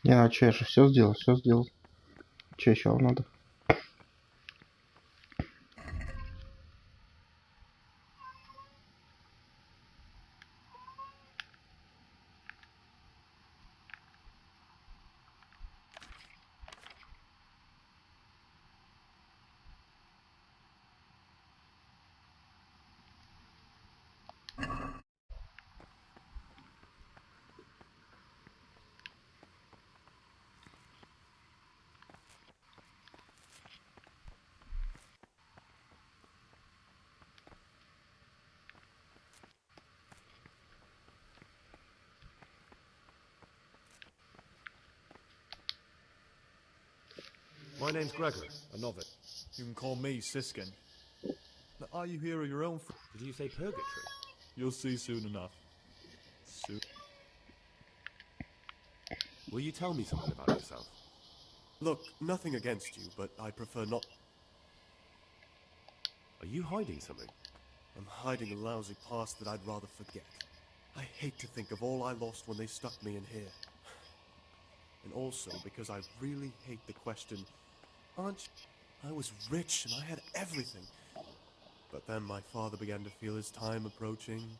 Не, а что, я же все сделал, все сделал. Что еще вам надо? My name's Gregor, a novice. You can call me Siskin. But are you here of your own Did you say purgatory? You'll see soon enough. Soon. Will you tell me something about yourself? Look, nothing against you, but I prefer not. Are you hiding something? I'm hiding a lousy past that I'd rather forget. I hate to think of all I lost when they stuck me in here. And also because I really hate the question, aren't you? I was rich and I had everything. But then my father began to feel his time approaching,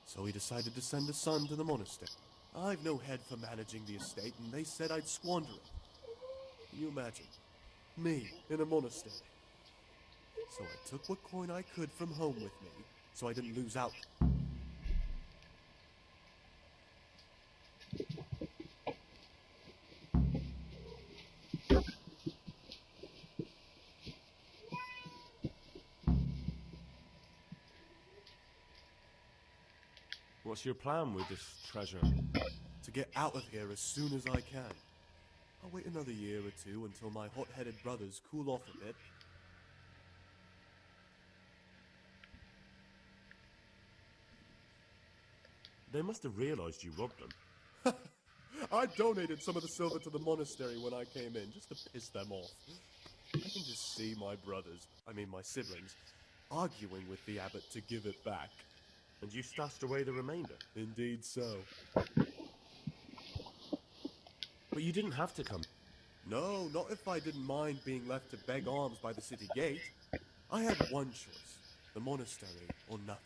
so he decided to send a son to the monastery. I've no head for managing the estate, and they said I'd squander it. Can you imagine? Me in a monastery. So I took what coin I could from home with me, so I didn't lose out. What's your plan with this treasure? To get out of here as soon as I can. I'll wait another year or two until my hot-headed brothers cool off a bit. They must have realized you robbed them. I donated some of the silver to the monastery when I came in, just to piss them off. I can just see my brothers, my siblings, arguing with the abbot to give it back. And you stashed away the remainder? Indeed so. But you didn't have to come. No, not if I didn't mind being left to beg alms by the city gate. I had one choice, the monastery or nothing.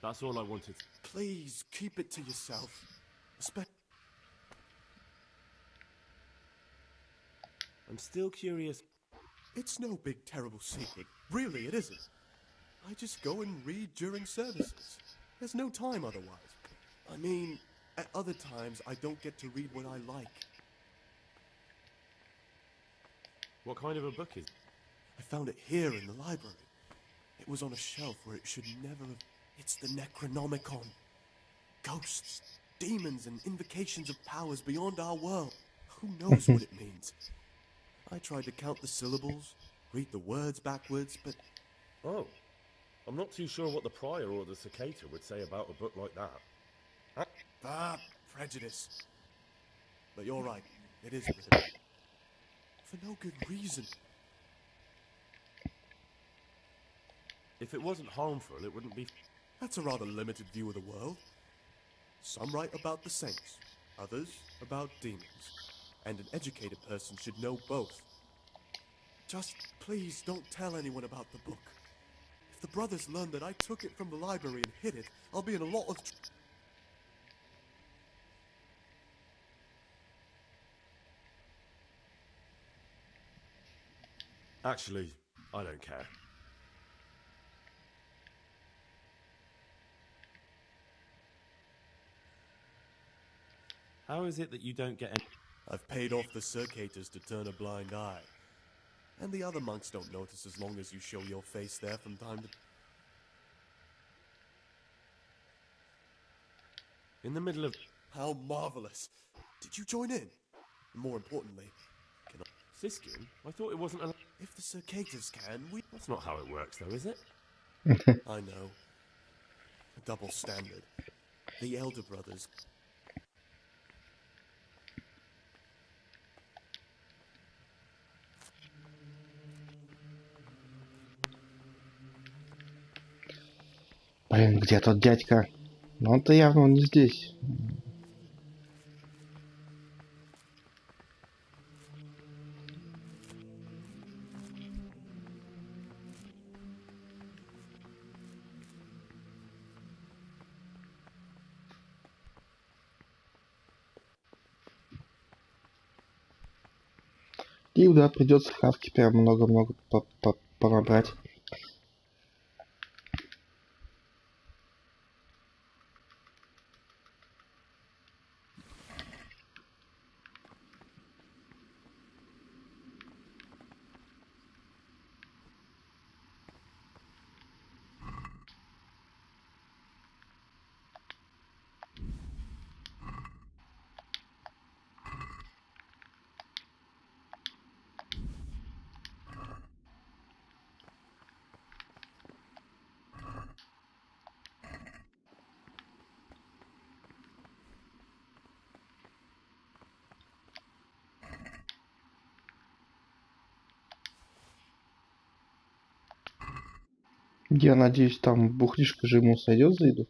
That's all I wanted. Please, keep it to yourself. I'm still curious. It's no big terrible secret. Really, it isn't. I just go and read during services. There's no time otherwise. At other times, I don't get to read what I like. What kind of a book is it? I found it here in the library. It was on a shelf where it should never have... It's the Necronomicon. Ghosts, demons, and invocations of powers beyond our world. Who knows what it means? I tried to count the syllables, read the words backwards, but... Oh. I'm not too sure what the prior or the cicada would say about a book like that. Prejudice. But you're right, it is written. For no good reason. If it wasn't harmful, it wouldn't be... That's a rather limited view of the world. Some write about the saints, others about demons. And an educated person should know both. Just please don't tell anyone about the book. If the brothers learn that I took it from the library and hid it, I'll be in a lot of Actually, I don't care. How is it that you don't get any... I've paid off the circators to turn a blind eye. And the other monks don't notice as long as you show your face there from time to... In the middle of... How marvelous! Did you join in? And more importantly, can I... Siskin? I thought it wasn't allowed... If the circators can, we... That's not how it works, though, is it? I know. A double standard. The elder brothers... Блин, где тот дядька? Ну он-то явно он не здесь. И да, придется хавки прям много-много понабрать. Я надеюсь, там бухлишка же ему сойдет за еду.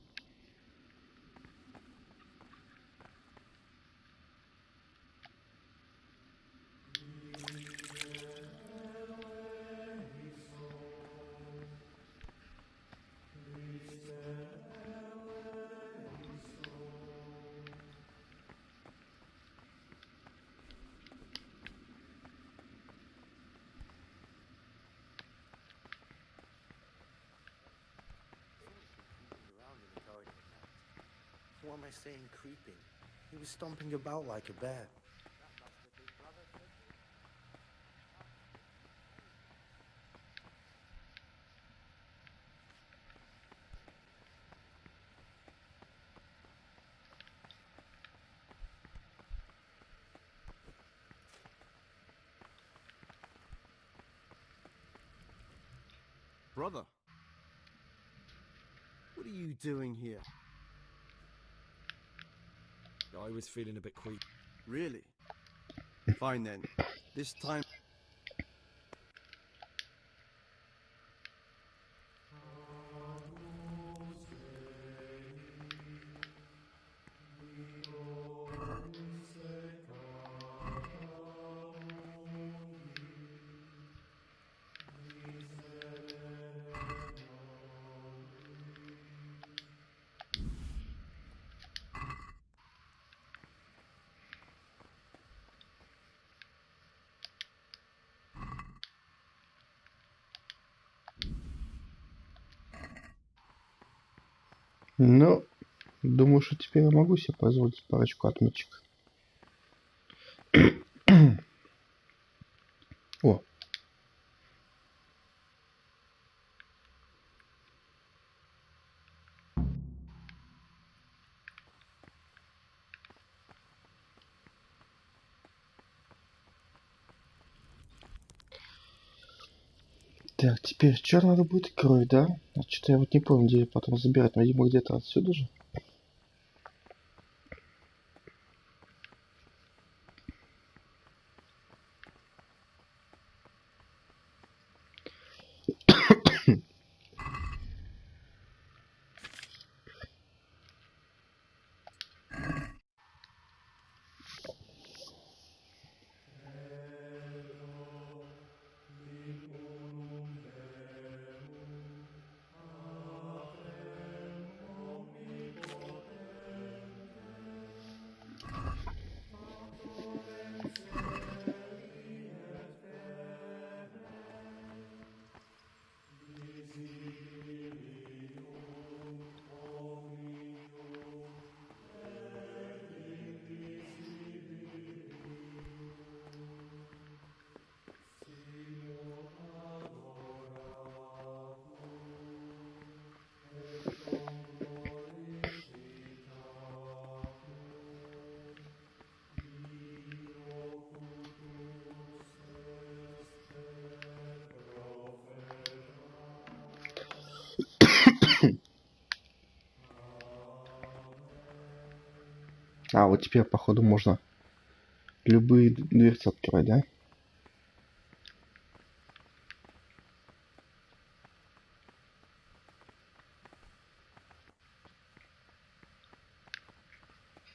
What am I saying creeping? He was stomping about like a bear. Brother, what are you doing here? I was feeling a bit creepy. Really? Fine then. This time... Ну, думаю, что теперь я могу себе позволить парочку отметочек. О. Так, теперь что надо будет? Кровь, да? А что-то я вот не помню, где ее потом забирать. Но, видимо, где-то отсюда же. А, вот теперь, походу, можно любые дверцы открывать, да?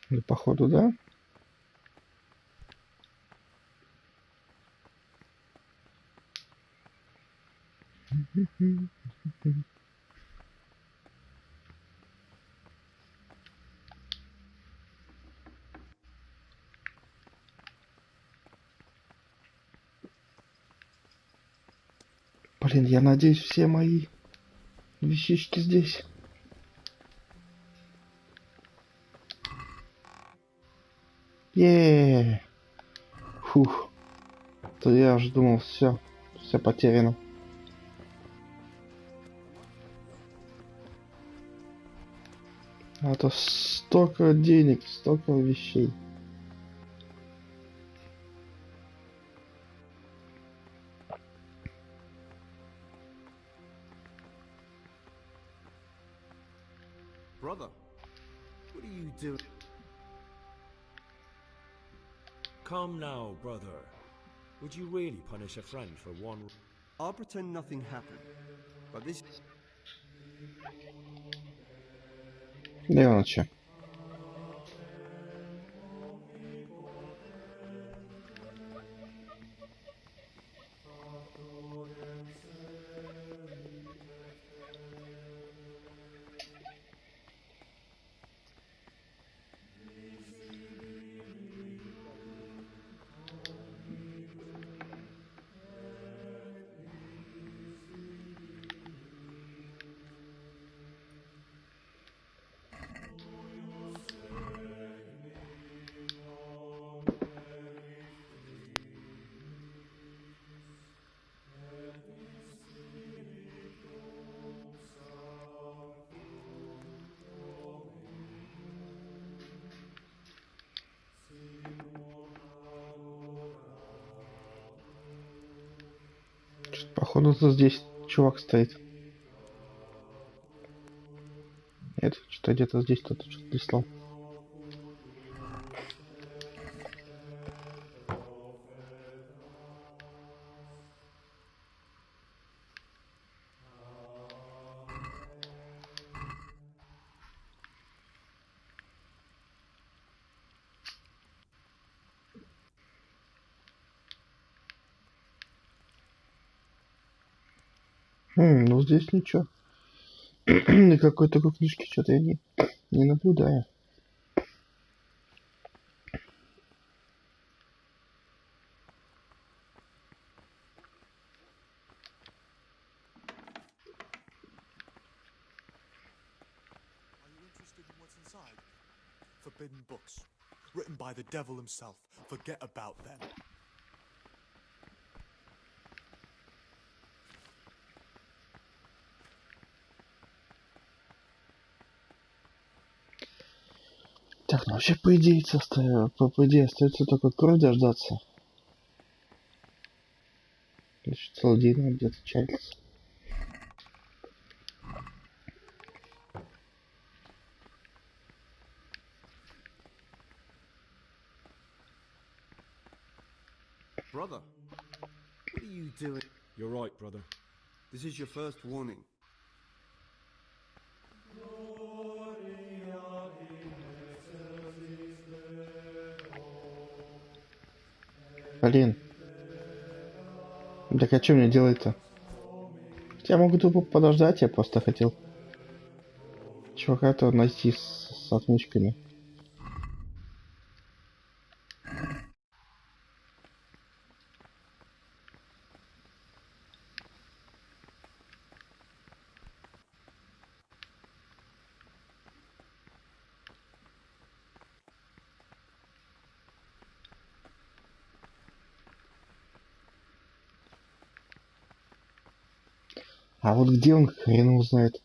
Ну, походу, да. Блин, я надеюсь, все мои вещички здесь. Еее. Фух. То я уже думал, все потеряно. А то столько денег, столько вещей. Brother, what are you doing? Come now, brother. Would you really punish a friend for one? I'll pretend nothing happened. But this... Леоныча. Походу, здесь чувак стоит. Нет, что где-то здесь кто-то что-то прислал. Ну здесь ничего. Никакой такой книжки что-то я не наблюдаю. Are you interested in what's inside? Forbidden books, written by the devil himself. Forget about them. Так, ну вообще, по идее, по идее, остается только кровь дождаться. Еще целый день надо где-то чалиться. Brother, what are you doing? You're right, brother. This is your first warning. Блин. Так а что мне делать-то? Я могу тупо подождать, я просто хотел чувака-то найти с отмычками. А вот где он, хрен его знает.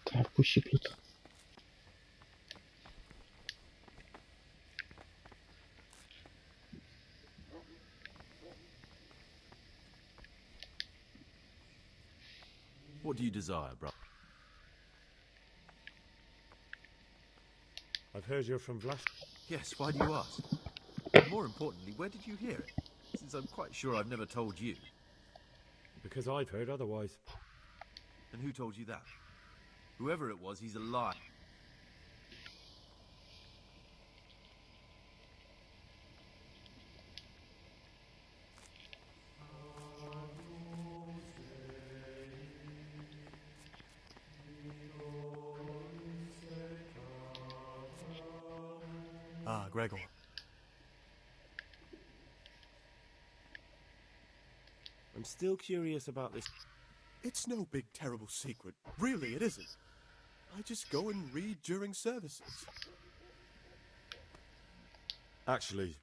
Травку щиплют. What do you desire, brother? I've heard you're from Vlash. Yes, why do you ask? More importantly, where did you hear it? Since I'm quite sure I've never told you. Because I've heard otherwise. And who told you that? Whoever it was, he's a liar. Ah, Gregor. I'm still curious about this. It's no big terrible secret. Really, it isn't. I just go and read during services. Actually,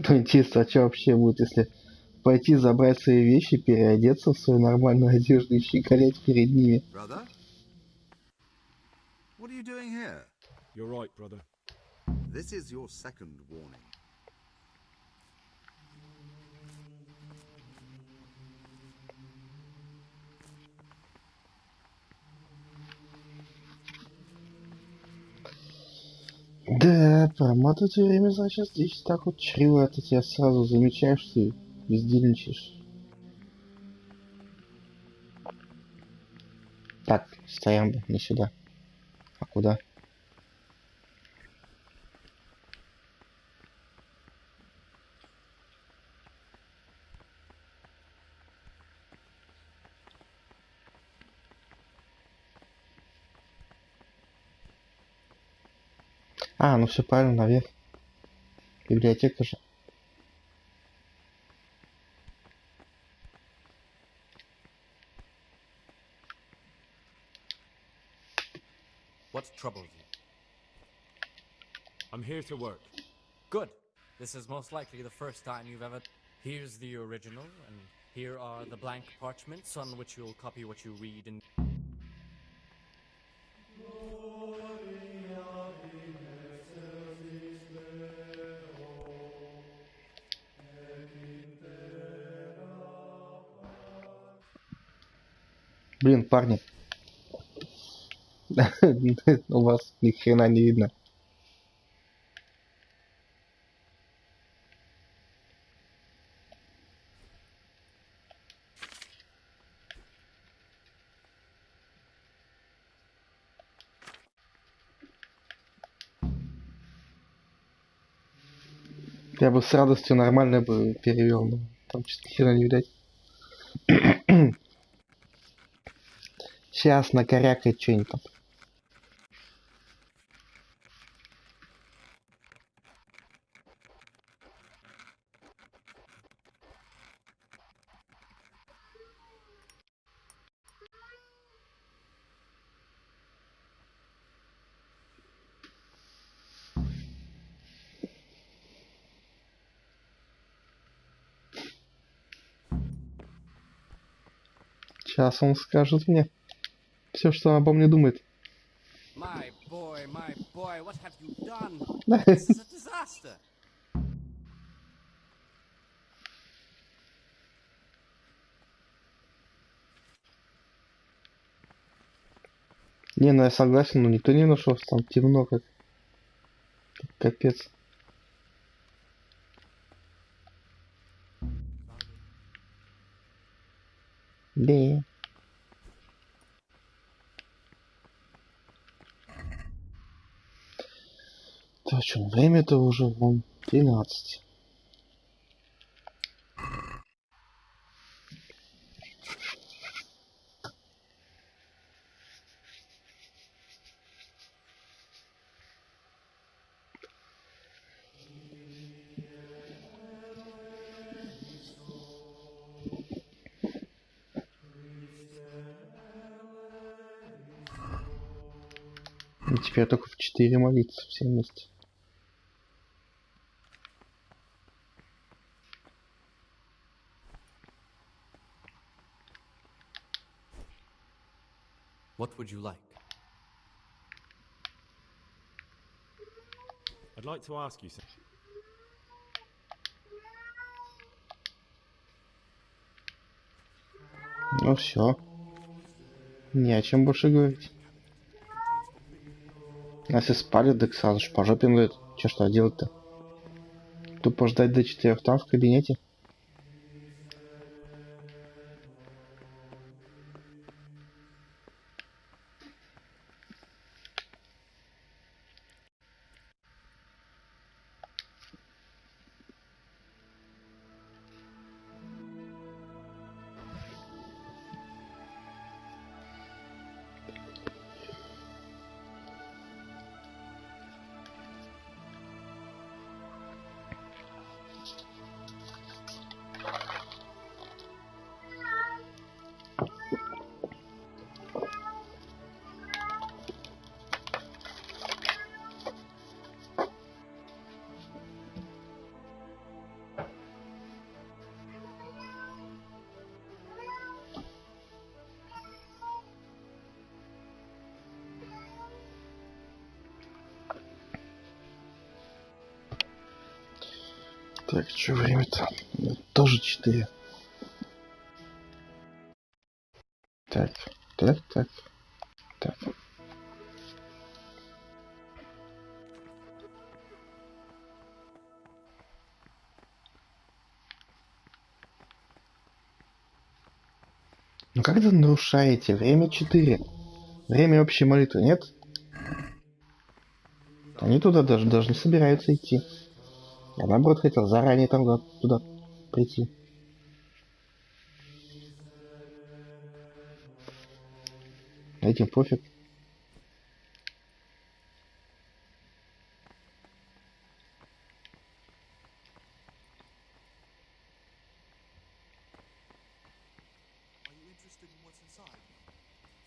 Ну, интересно, а что вообще будет, если пойти забрать свои вещи, переодеться в свою нормальную одежду и щеголять перед ними? Brother? What are you doing here? you're right, brother. This is your second warning. Да, проматывать время, значит, здесь так вот чревато. Тебя сразу замечаешь, что ты бездельничаешь. Так, стоям, не сюда. А куда? А, ну все правильно, наверх. Библиотека же. What troubles you? I'm here to work. Good. This is most likely the first time you've ever... Here's the original, and here are the blank parchments on which you'll copy what you read in... Блин, парни. У вас ни хрена не видно. Я бы с радостью нормально бы перевел, но там что-то хера не видать. Сейчас накорякает что-нибудь там. Сейчас он скажет мне все, что он обо мне думает. My boy, what have you done? This is a disaster. Не, ну я согласен, но никто не нашелся, там темно как капец. Да. Точно, время-то уже вон 13. И теперь только в 4 молиться все вместе. What would you like? I'd like to ask you something. Ну все. Не о чем больше говорить. А если спалят, так сразу же по жопе дают. Че что делать-то? Тупо ждать до 4 там в кабинете. Так, что время-то? Тоже 4. Так. Ну как вы нарушаете? Время 4. Время общей молитвы нет? Они туда даже не собираются идти. Я наоборот хотел заранее там туда прийти. Этим пофиг.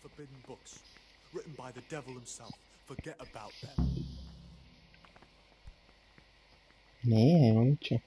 Forbidden books, written by the devil himself. Forget about them. Не, он че?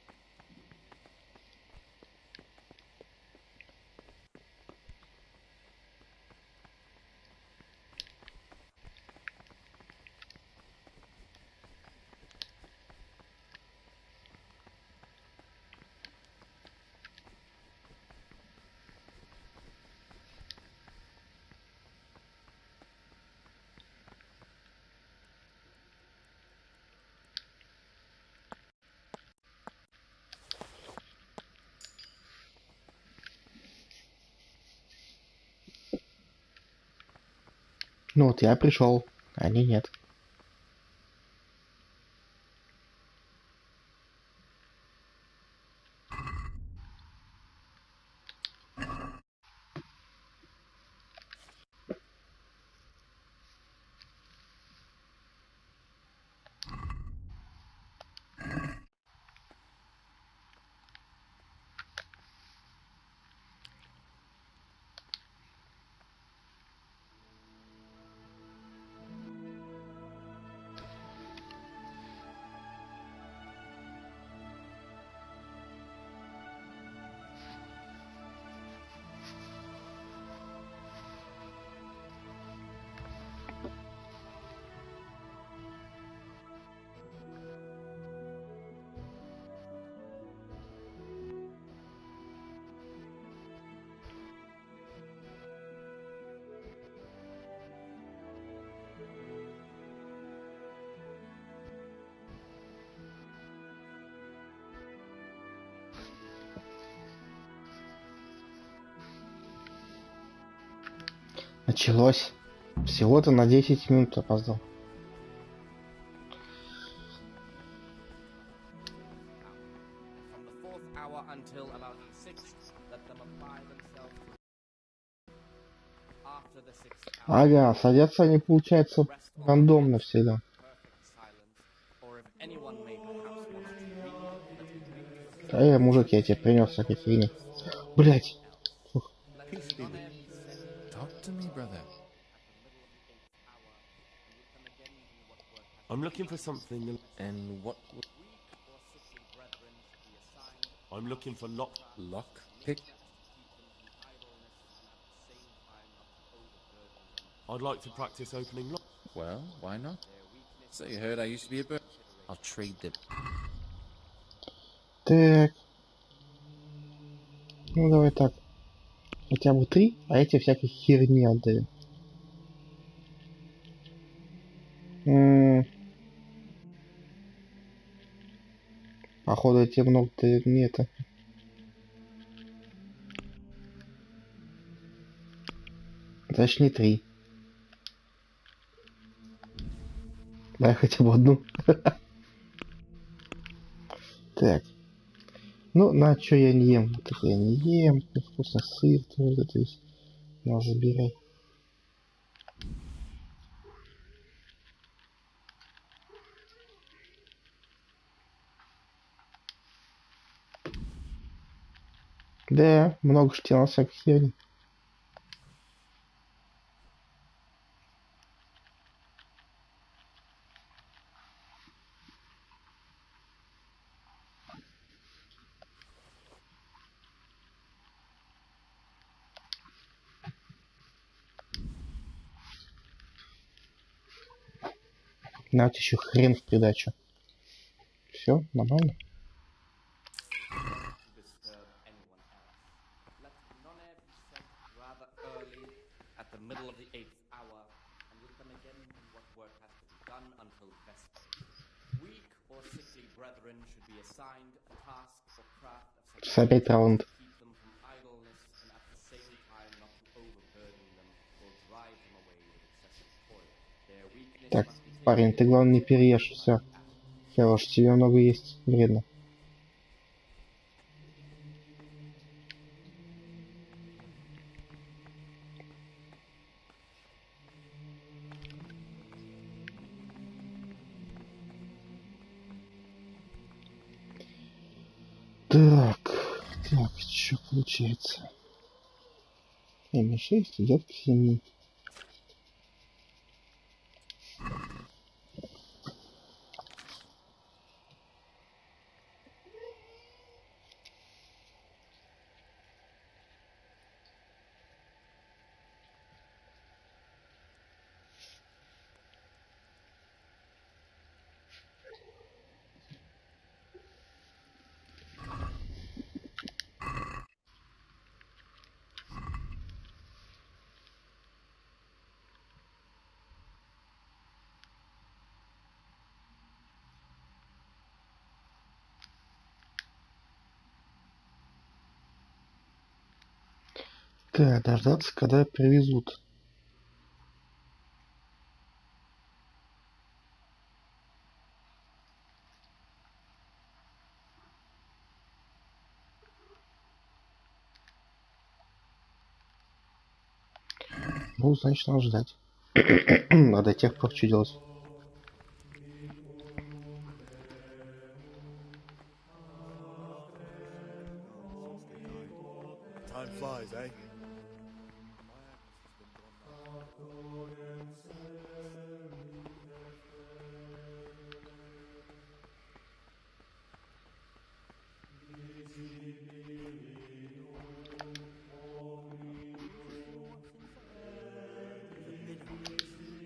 Ну вот я пришел, они нет. Началось. Всего-то на 10 минут опоздал. Ага, садятся они, получается, рандомно всегда. Да, мужик, я тебе принес всякой фигни. Блять. Talk to me, brother. I'm looking for something. And what? I'm looking for Lock pick. I'd like to practice opening lock. Well, why not? So you heard I used to be a bird. I'll trade them. Так. Ну давай так. Хотя бы 3, а эти всякой херни отдаю. Походу эти много-то не это. Точнее 3. Дай хотя бы одну. Так. Ну, на что я не ем? Вот это я не ем. Вкусно сыр, вот это весь. На, забирай. Да, много штена всякой херни. Нате еще хрен в придачу. Все, нормально. At the middle of the 8th hour, and with them again when what work has to be done until vesper. Weak or sickly brethren should be assigned a task or craft of such Опять раунд. to keep them from idleness and at the same time not to overburden them or drive them away with excessive toil. Their weakness Так, must be taken парень, ты главное не переешь, все. Хорош, тебе много есть, вредно. Так, что получается? М6 идет к 7. Так, дождаться, когда привезут. Ну, значит, надо ждать. А до тех пор что делать? Time flies, eh?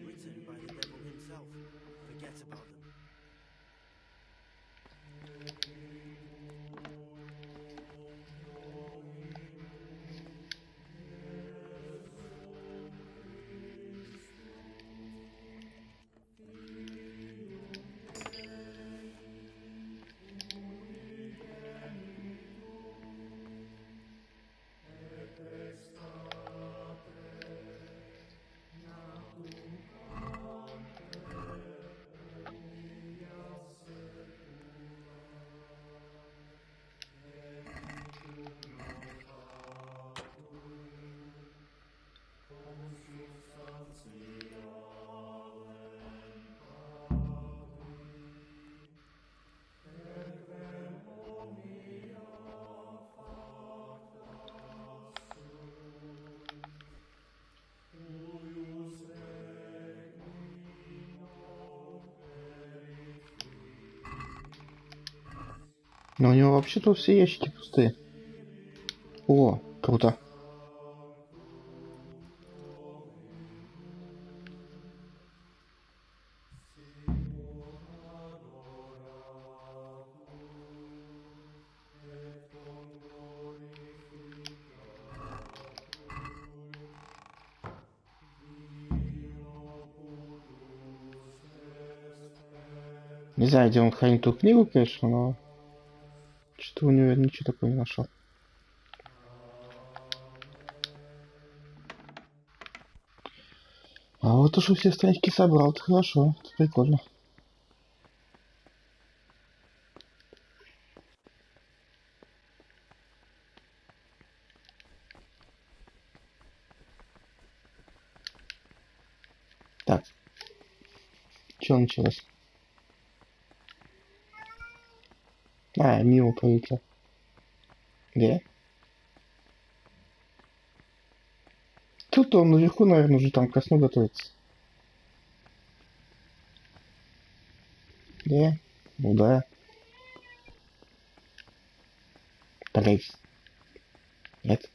Written by the devil himself. Forget about them. Но у него вообще-то все ящики пустые. О, круто. Не знаю, где он хранит ту книгу, конечно, но что-то у него ничего такого не нашел. А вот уж все странички собрал, это хорошо, это прикольно. Так. Что началось? А, мимо пролетел. Где? Тут он наверху, наверное, уже там ко сну готовится. Где? Ну да. Блять. Нет.